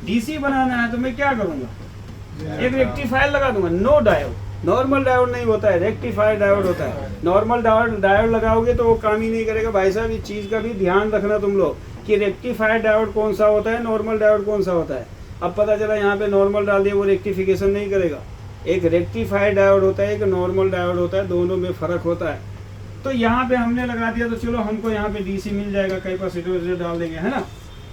DC बनाना है तो मैं क्या करूँगा, एक रेक्टिफायर लगा दूंगा। नो डायोड, नॉर्मल डायोड नहीं होता है, रेक्टिफायर डायोड होता है। नॉर्मल डायोड लगाओगे तो वो काम ही नहीं करेगा। भाई साहब इस चीज़ का भी ध्यान रखना तुम लोग कि रेक्टिफायर डायोड कौन सा होता है, नॉर्मल डायोड कौन सा होता है। अब पता चला यहाँ पे नॉर्मल डाल दिया, वो रेक्टिफिकेशन नहीं करेगा। एक रेक्टिफायर डायोड होता है, एक नॉर्मल डायोड होता है, दोनों में फ़र्क होता है। तो यहाँ पे हमने लगा दिया तो चलो हमको यहाँ पे DC मिल जाएगा, कैपेसिटर डाल देंगे, है ना।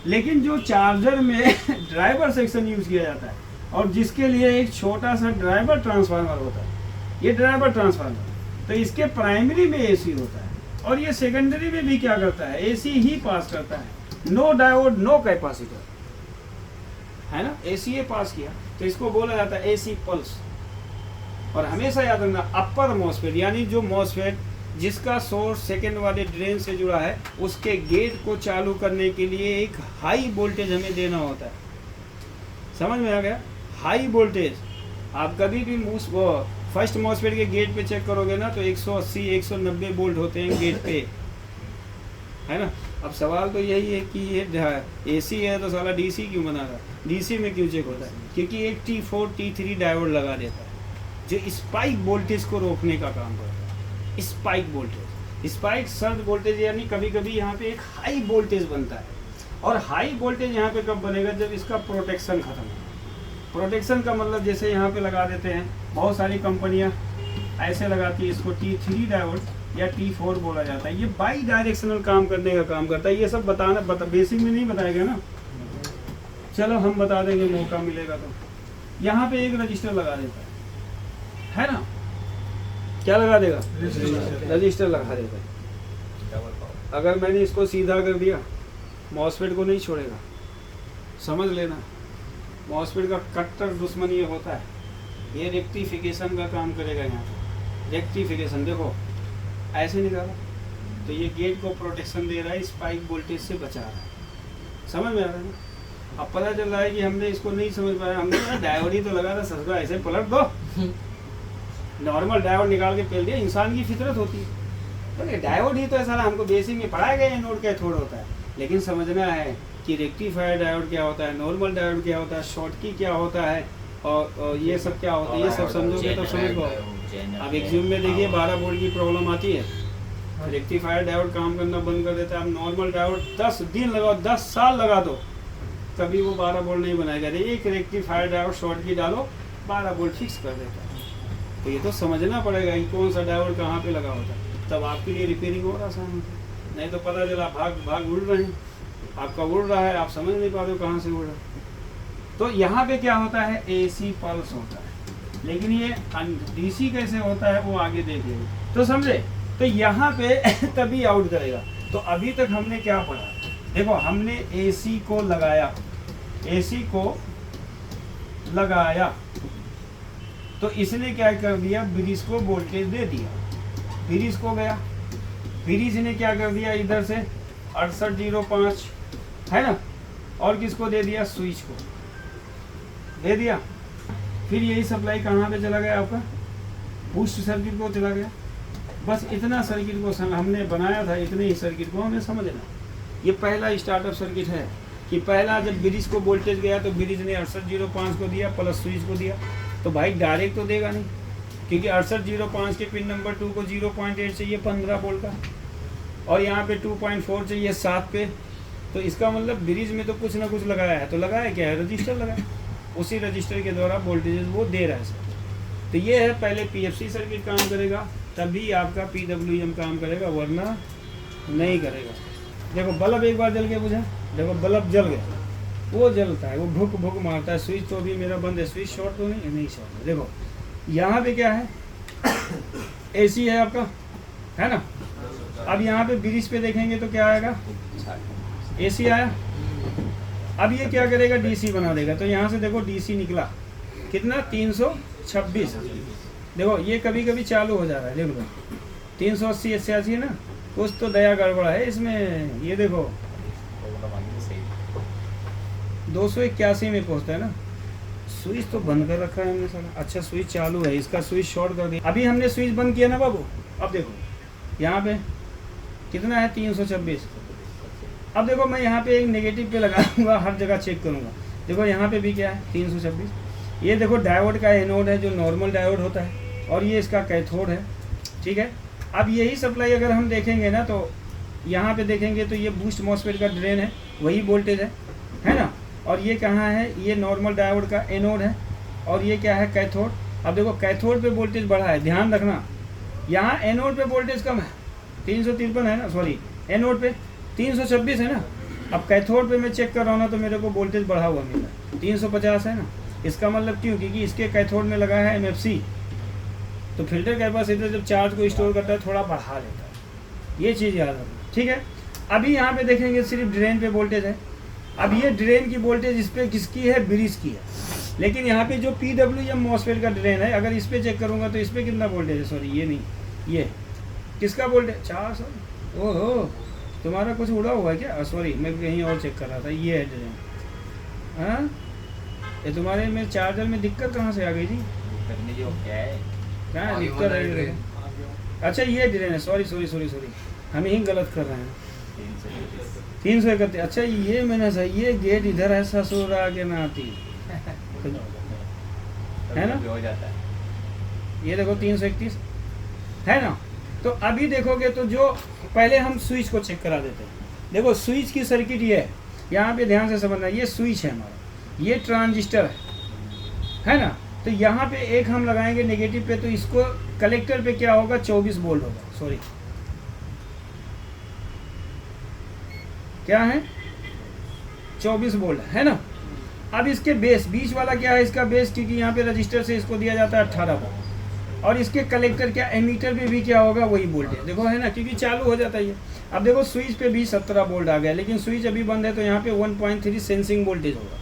लेकिन जो चार्जर में ड्राइवर सेक्शन यूज़ किया जाता है, और जिसके लिए एक छोटा सा ड्राइवर ट्रांसफार्मर होता है, ये ड्राइवर ट्रांसफार्मर, तो इसके प्राइमरी में AC होता है, और ये सेकेंडरी में भी क्या करता है, AC ही पास करता है। नो डायोड नो कैपेसिटर, है ना, AC पास किया तो इसको बोला जाता है AC पल्स। और हमेशा याद रखना, अपर मॉसफेट यानी जो मॉसफेट जिसका सोर्स सेकेंड वाले ड्रेन से जुड़ा है, उसके गेट को चालू करने के लिए एक हाई वोल्टेज हमें देना होता है। समझ में आ गया? हाई वोल्टेज आप कभी भी फर्स्ट मॉसफेट के गेट पे चेक करोगे ना तो 180 190 वोल्ट होते हैं गेट पे, है ना। अब सवाल तो यही है कि ये एसी है तो साला डीसी क्यों बना रहा है? डीसी में क्यों चेक होता है? क्योंकि एक T4 T3 डायोड लगा देता है जो स्पाइक वोल्टेज को रोकने का काम करता है। Spike voltage, spike surge voltage, यानी कभी कभी यहाँ पे एक हाई वोल्टेज बनता है। और हाई वोल्टेज यहाँ पे कब बनेगा? जब इसका प्रोटेक्शन खत्म हो। प्रोटेक्शन का मतलब जैसे यहाँ पे लगा देते हैं, बहुत सारी कंपनियाँ ऐसे लगाती है, इसको T3 डायोड या T4 बोला जाता है। ये बाई डायरेक्शनल काम करने का काम करता है। ये सब बेसिक में नहीं बताएगा ना, चलो हम बता देंगे मौका मिलेगा तो। यहाँ पे एक रजिस्टर लगा देता है ना, क्या लगा देगा? रजिस्टर लगा देता है। अगर मैंने इसको सीधा कर दिया, मॉसफेट को नहीं छोड़ेगा, समझ लेना। मॉसफेट का कट्टर दुश्मन ये होता है, ये रेक्टिफिकेशन का काम करेगा। यहाँ पे रेक्टिफिकेशन देखो ऐसे निकाला तो ये गेट को प्रोटेक्शन दे रहा है, स्पाइक वोल्टेज से बचा रहा है। समझ में आ रहा है ना? अब पता चल रहा है कि हमने इसको नहीं समझ पाया, हमने कहा डायोड ही तो लगा था, ससुरा ऐसे पलट दो, नॉर्मल डायोड निकाल के फेल दिया। इंसान की फितरत होती है, तो ये डायोड ही तो ऐसा हमको बेसिक में पढ़ाया गया, नोड कैथोड होता है। लेकिन समझना है कि रेक्टिफायर डायोड क्या होता है, नॉर्मल डायोड क्या होता है, शॉर्टकी क्या होता है, और ये सब क्या होता है, ये सब समझोगे तो समझ लो। अब एग्जाम में देखिए 12 वोल्ट की प्रॉब्लम आती है, रेक्टिफायर डायोड काम करना बंद कर देता है। अब नॉर्मल डायोड 10 दिन लगाओ, 10 साल लगा दो, कभी वो 12 वोल्ट नहीं बनाएगा। एक रेक्टिफायर डायोड शॉर्टकी डालो, 12 वोल्ट फिक्स कर देता है। तो ये तो समझना पड़ेगा कि कौन सा डायोड कहाँ पे लगा होता है, तब आपके लिए रिपेयरिंग हो रहा है। नहीं तो पता चला भाग उड़ रहे हैं, आपका उड़ रहा है, आप समझ नहीं पा रहे हो कहाँ से उड़ रहा है। तो यहाँ पे क्या होता है? AC पल्स होता है। लेकिन ये DC कैसे होता है वो आगे देख लेंगे, तो समझे। तो यहाँ पे तभी आउट करेगा। तो अभी तक हमने क्या पढ़ा? देखो हमने AC को लगाया, AC को लगाया तो इसने क्या कर दिया? ब्रिज को वोल्टेज दे दिया, ब्रिज को गया, ब्रिज ने क्या कर दिया? इधर से 6805 है ना, और किसको दे दिया? स्विच को दे दिया। फिर यही सप्लाई कहाँ पे चला गया? आपका बूस्ट सर्किट को चला गया। बस इतना सर्किट को हमने बनाया था, इतने ही सर्किट को हमें समझना। ये पहला स्टार्टअप सर्किट है कि पहला जब ब्रिज को वोल्टेज गया तो ब्रिज ने 6805 को दिया प्लस स्विच को दिया। तो भाई डायरेक्ट तो देगा नहीं, क्योंकि 6805 के पिन नंबर 2 को 0.8 चाहिए 15 वोल्ट का, और यहाँ पे 2.4 चाहिए 7 पे। तो इसका मतलब ब्रिज में तो कुछ ना कुछ लगाया है। तो लगाया क्या है? रजिस्टर लगाया, उसी रजिस्टर के द्वारा वोल्टेज वो दे रहा है सर। तो ये है, पहले PFC सर्किट काम करेगा तभी आपका PWM काम करेगा, वरना नहीं करेगा। देखो बल्ब एक बार जल के बुझा, देखो बल्ब जल गया, वो जलता है, वो भुक भुक मारता है। स्विच तो अभी मेरा बंद है, स्विच शॉर्ट तो नहीं शॉर्ट है। देखो यहाँ पे क्या है? AC है आपका, है ना। अब यहाँ पे ब्रिज पे देखेंगे तो क्या आएगा? AC आया। अब ये क्या करेगा? DC बना देगा। तो यहाँ से देखो DC निकला कितना? 326। देखो ये कभी कभी चालू हो जा रहा है, देख लो 380 88 है ना, कुछ तो दया गड़बड़ा है इसमें। ये देखो 281 में पहुँचता है ना। स्विच तो बंद कर रखा है हमने सारा। अच्छा स्विच चालू है, इसका स्विच शॉर्ट कर दिया। अभी हमने स्विच बंद किया ना बाबू। अब देखो यहाँ पे कितना है? 326। अब देखो मैं यहाँ पे एक नेगेटिव पे लगाऊंगा, हर जगह चेक करूँगा। देखो यहाँ पे भी क्या है? 326। ये देखो डायोड का एनोड है जो नॉर्मल डायोड होता है, और ये इसका कैथोड है, ठीक है। अब यही सप्लाई अगर हम देखेंगे ना तो यहाँ पे देखेंगे तो ये बूस्ट मॉसफेट का ड्रेन है, वही वोल्टेज है ना। और ये कहाँ है? ये नॉर्मल डायोड का एनोड है, और ये क्या है? कैथोड। अब देखो कैथोड पे वोल्टेज बढ़ा है, ध्यान रखना। यहाँ एनोड पे वोल्टेज कम है, 353 है ना, सॉरी एनोड पे 326 है ना। अब कैथोड पे मैं चेक कर रहा हूँ ना तो मेरे को वोल्टेज बढ़ा हुआ मिला, 350 है ना। इसका मतलब क्यों? क्योंकि इसके कैथोड में लगा है MFC, तो फिल्टर कैपेसिटर जब चार्ज को स्टोर करता है थोड़ा बढ़ा लेता है, ये चीज़ याद रखना, ठीक है। अभी यहाँ पे देखेंगे सिर्फ ड्रेन पे वोल्टेज है। अब ये ड्रेन की वोल्टेज इस पर किसकी है? ब्रिज की है। लेकिन यहाँ पे जो PWM मॉसफेट का ड्रेन है, अगर इस पर चेक करूँगा तो इस पर कितना वोल्टेज है? सॉरी ये नहीं, ये किसका वोल्टेज? 400। ओहो तुम्हारा कुछ उड़ा हुआ है क्या? सॉरी मैं कहीं और चेक कर रहा था। ये है ड्रेन, हाँ ये तुम्हारे में चार्जर में दिक्कत कहाँ से आ गई जी? करने जो क्या है क्या है आगे दिक्कत वाला है? ड्रेन। अच्छा ये ड्रेन है, सॉरी सॉरी सॉरी सॉरी, हम ही गलत कर रहे हैं। 331। अच्छा ये मैंने सही, ये गेट इधर है ससुर आगे ना आती है ना? हो जाता है। ये देखो 331 है ना। तो अभी देखोगे तो जो पहले हम स्विच को चेक करा देते हैं। देखो स्विच की सर्किट ये है, यहाँ पे ध्यान से समझना, ये स्विच है हमारा, ये ट्रांजिस्टर है ना। तो यहाँ पे एक हम लगाएंगे नेगेटिव पे, तो इसको कलेक्टर पे क्या होगा, 24 वोल्ट होगा, सॉरी क्या है 24 वोल्ट है ना। अब इसके बेस बीच वाला क्या है, इसका बेस, क्योंकि यहाँ पे रजिस्टर से इसको दिया जाता है 18 वोल्ट, और इसके कलेक्टर क्या एमीटर पे भी क्या होगा, वही वोल्टेज देखो है ना, क्योंकि चालू हो जाता है ये। अब देखो स्विच पे भी 17 वोल्ट आ गया, लेकिन स्विच अभी बंद है, तो यहाँ पे 1.3 सेंसिंग वोल्टेज होगा।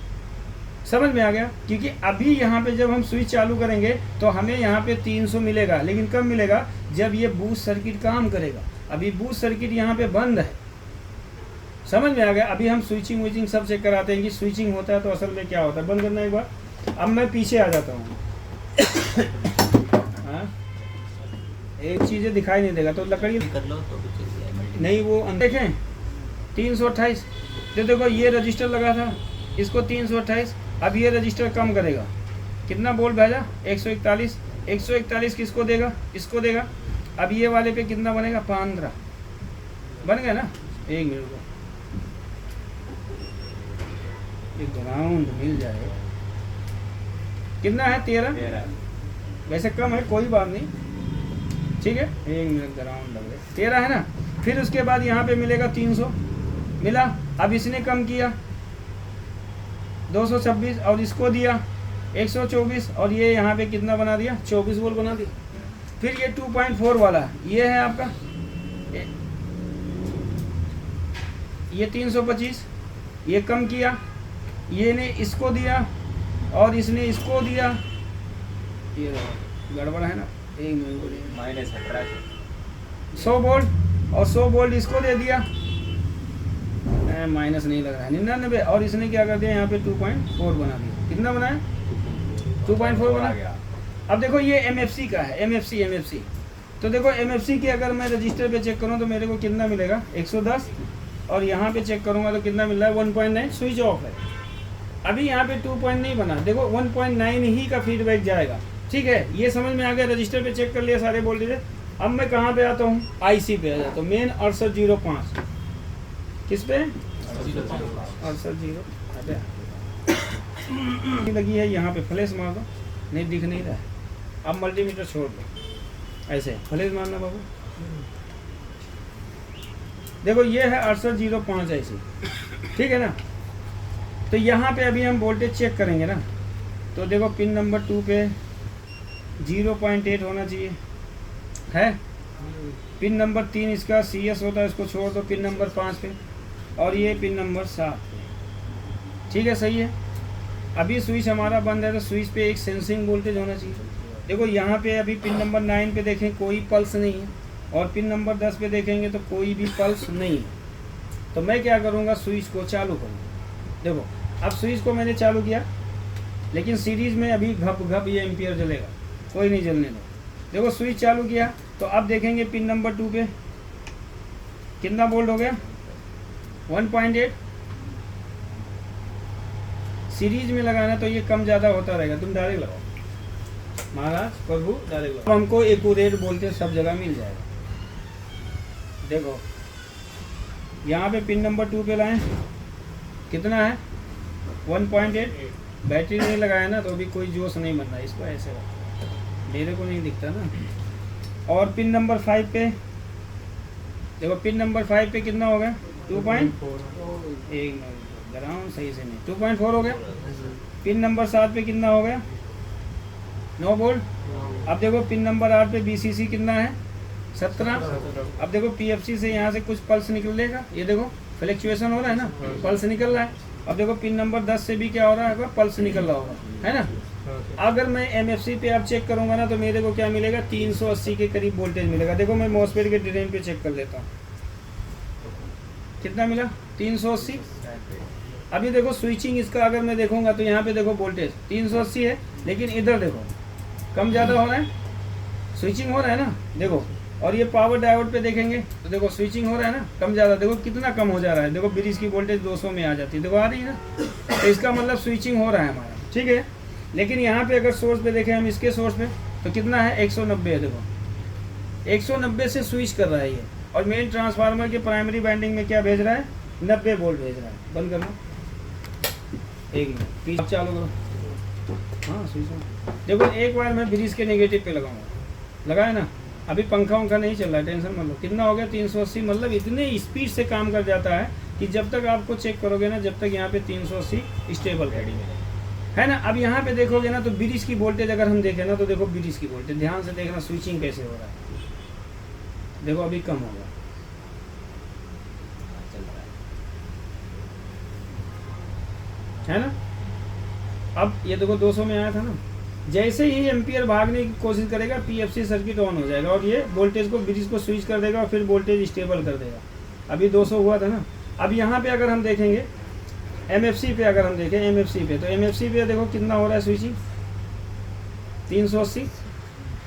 समझ में आ गया? क्योंकि अभी यहाँ पे जब हम स्विच चालू करेंगे तो हमें यहाँ पे 300 मिलेगा, लेकिन कब मिलेगा, जब ये बूस्ट सर्किट काम करेगा। अभी बूस्ट सर्किट यहाँ पे बंद है, समझ में आ गया? अभी हम स्विचिंग विचिंग सब चेक कराते हैं कि स्विचिंग होता है तो असल में क्या होता है। बंद करना एक बार। अब मैं पीछे आ जाता हूँ। हाँ? एक चीज़ें दिखाई नहीं देगा तो लकड़ी कर लो तो भी चल जाए। नहीं, वो देखें 328, तो देखो ये रजिस्टर लगा था, इसको 328, अब ये रजिस्टर कम करेगा, कितना वोल्ट भेजा, 141। 141 किसको देगा, इसको देगा। अब ये वाले पे कितना बनेगा, 15 बन गया ना। एक मिनट को एक ग्राउंड मिल जाए, कितना है, 13। वैसे कम है, कोई बात नहीं, ठीक है। एक मिनट, ग्राउंड लग रहा 13 है ना। फिर उसके बाद यहाँ पे मिलेगा 300 मिला। अब इसने कम किया 226, और इसको दिया 124, और ये यहाँ पे कितना बना दिया, 24 वोल्ट बना दिया। फिर ये 2.4 वाला ये है आपका, ये 325, ये कम किया, ये ने इसको दिया और इसने इसको दिया, ये गड़बड़ है ना। एक मिनट, -18 वोल्ट और 100 वोल्ट इसको दे दिया, माइनस नहीं लग रहा है, 99, और इसने क्या कर दिया, यहाँ पे 2.4 बना दिया। कितना बनाया, 2.4 बना। अब देखो ये MFC का है, MFC। तो देखो MFC की अगर मैं रजिस्टर पे चेक करूँ तो मेरे को कितना मिलेगा, 110, और यहाँ पे चेक करूँगा तो कितना मिल रहा है, 1.9। स्विच ऑफ है, अभी यहाँ पे 2 नहीं बना, देखो 1.9 ही का फीडबैक जाएगा, ठीक है। ये समझ में आ गया, रजिस्टर पे चेक कर लिया सारे वोल्टेज। अब मैं कहाँ पे आता हूँ, IC पे आ जाता हूँ, मेन 6805, किस पे 6805 लगी है, यहाँ पे फ्लैश मार दो, नहीं दिख नहीं रहा है। अब मल्टीमीटर छोड़ दो, ऐसे फ्लैश मारना बाबू। देखो ये है 6805 ऐसे, ठीक है ना। तो यहाँ पे अभी हम वोल्टेज चेक करेंगे ना, तो देखो पिन नंबर 2 पे 0.8 होना चाहिए है। पिन नंबर 3 इसका CS होता है, इसको छोड़ दो। पिन नंबर 5 पे, और ये पिन नंबर 7 पे, ठीक है, सही है। अभी स्विच हमारा बंद है, तो स्विच पे एक सेंसिंग वोल्टेज होना चाहिए। देखो यहाँ पे अभी पिन नंबर 9 पे देखें, कोई पल्स नहीं है, और पिन नंबर 10 पे देखेंगे तो कोई भी पल्स नहीं है। तो मैं क्या करूँगा, स्विच को चालू करूँगा। देखो अब स्विच को मैंने चालू किया, लेकिन सीरीज में अभी घप घप ये एम्पियर जलेगा, कोई नहीं जलने दो। देखो स्विच चालू किया, तो अब देखेंगे पिन नंबर 2 पे कितना वोल्ट हो गया, 1.8। सीरीज में लगाना तो ये कम ज़्यादा होता रहेगा, तुम डायरेक्ट लगाओ महाराज प्रभु, डायरेक्ट लगाओ, हमको एक्यूरेट वोल्टेज सब जगह मिल जाएगा। देखो यहाँ पे पिन नंबर 2 पे लाएं, कितना है, 1.8। बैटरी नहीं लगाया ना, तो अभी कोई जोश नहीं बन रहा, इसको ऐसे रखो, मेरे को नहीं दिखता ना। और पिन नंबर 5 पे देखो, पिन नंबर 5 पे कितना हो गया, 2.1, ग्राउंड सही से नहीं, 2.4 हो गया। पिन नंबर 7 पे कितना हो गया, 9 वोल्ट। अब देखो पिन नंबर 8 पे BCC कितना है, 17। अब देखो PFC से यहाँ से कुछ पल्स निकलेगा, ये देखो फ्लक्चुएशन हो रहा है ना, पल्स निकल रहा है। अब देखो पिन नंबर 10 से भी क्या हो रहा है, पल्स निकल रहा होगा, है ना। अगर मैं MFC पे आप चेक करूंगा ना, तो मेरे को क्या मिलेगा, 380 के करीब वोल्टेज मिलेगा। देखो मैं मॉसफेट के ड्रेन पे चेक कर लेता हूँ, कितना मिला, 380। अभी देखो स्विचिंग इसका अगर मैं देखूंगा तो यहाँ पे देखो वोल्टेज 380 है, लेकिन इधर देखो कम ज़्यादा हो रहा है, स्विचिंग हो रहा है ना देखो। और ये पावर डायोड पे देखेंगे तो देखो स्विचिंग हो रहा है ना, कम ज़्यादा देखो कितना कम हो जा रहा है। देखो ब्रिज की वोल्टेज 200 में आ जाती है, देखो आ रही है ना, तो इसका मतलब स्विचिंग हो रहा है हमारा, ठीक है। लेकिन यहाँ पे अगर सोर्स पे देखें हम, इसके सोर्स पे तो कितना है 190 है, देखो 190 से स्विच कर रहा है ये। और मेन ट्रांसफार्मर के प्राइमरी वाइंडिंग में क्या भेज रहा है, 90 वोल्ट भेज रहा है। बंद करना, एक मिनट पीछे चालू करो, हाँ स्विच देखो। एक बार मैं ब्रिज के नेगेटिव पे लगाऊंगा, लगाया ना, अभी पंखा वंखा नहीं चल रहा है, टेंशन मत लो। कितना हो गया 380, मतलब इतने स्पीड से काम कर जाता है कि जब तक आपको चेक करोगे ना, जब तक यहाँ पे 380 स्टेबल है ना। अब यहाँ पे देखोगे ना तो ब्रिज की वोल्टेज अगर हम देखें ना तो देखो ब्रिज की वोल्टेज ध्यान से देखना, स्विचिंग कैसे हो रहा है, देखो अभी कम होगा, है ना। अब ये देखो 200 में आया था ना, जैसे ही एम्पियर भागने की कोशिश करेगा पीएफसी सर्किट ऑन हो जाएगा और ये वोल्टेज को ब्रिज को स्विच कर देगा और फिर वोल्टेज स्टेबल कर देगा। अभी 200 हुआ था ना। अब यहाँ पे अगर हम देखेंगे एमएफसी पे, अगर हम देखें एमएफसी पे तो एमएफसी पे देखो कितना हो रहा है स्विचिंग, 380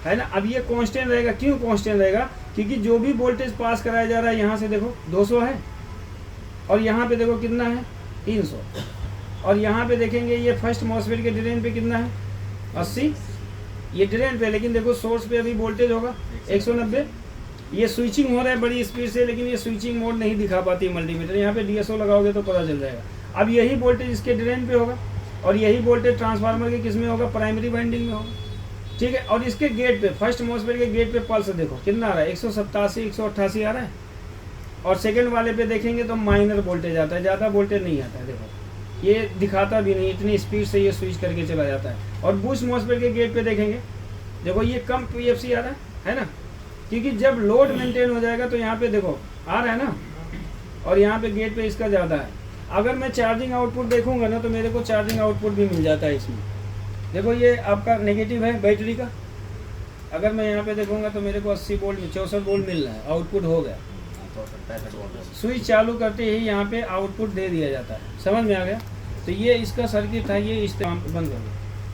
है ना। अब ये कांस्टेंट रहेगा, क्यों कांस्टेंट रहेगा, क्योंकि जो भी वोल्टेज पास कराया जा रहा है यहाँ से देखो 200 है और यहाँ पे देखो कितना है 300। और यहाँ पे देखेंगे ये फर्स्ट मॉसफेट के ड्रेन पे कितना है 80, ये ड्रेन पे, लेकिन देखो सोर्स पे अभी वोल्टेज होगा 190। ये स्विचिंग हो रहा है बड़ी स्पीड से, लेकिन ये स्विचिंग मोड नहीं दिखा पाती मल्टीमीटर। यहाँ पे डीएसओ लगाओगे तो पता चल जाएगा। अब यही वोल्टेज इसके ड्रेन पे होगा और यही वोल्टेज ट्रांसफार्मर के किस में होगा, प्राइमरी वाइंडिंग में होगा, ठीक है। और इसके गेट पे, फर्स्ट मॉसफेट के गेट पे पल्स देखो कितना आ रहा है, 187 188 आ रहा है। और सेकंड वाले पे देखेंगे तो माइनर वोल्टेज आता है, ज़्यादा वोल्टेज नहीं आता है, देखो ये दिखाता भी नहीं, इतनी स्पीड से ये स्विच करके चला जाता है। और बूस्ट मॉसफेट के गेट पे देखेंगे देखो ये कम पीएफसी आ रहा है ना, क्योंकि जब लोड मेंटेन हो जाएगा तो यहाँ पे देखो आ रहा है ना, और यहाँ पे गेट पे इसका ज़्यादा है। अगर मैं चार्जिंग आउटपुट देखूंगा ना तो मेरे को चार्जिंग आउटपुट भी मिल जाता है इसमें। देखो ये आपका नेगेटिव है बैटरी का, अगर मैं यहाँ पे देखूंगा तो मेरे को 80 वोल्ट 64 वोल्ट मिल रहा है, आउटपुट हो गया। स्विच चालू करते ही यहाँ पे आउटपुट दे दिया जाता है, समझ में आ गया। तो ये इसका सर्किट था, ये इस्तेमाल बंद कर दो।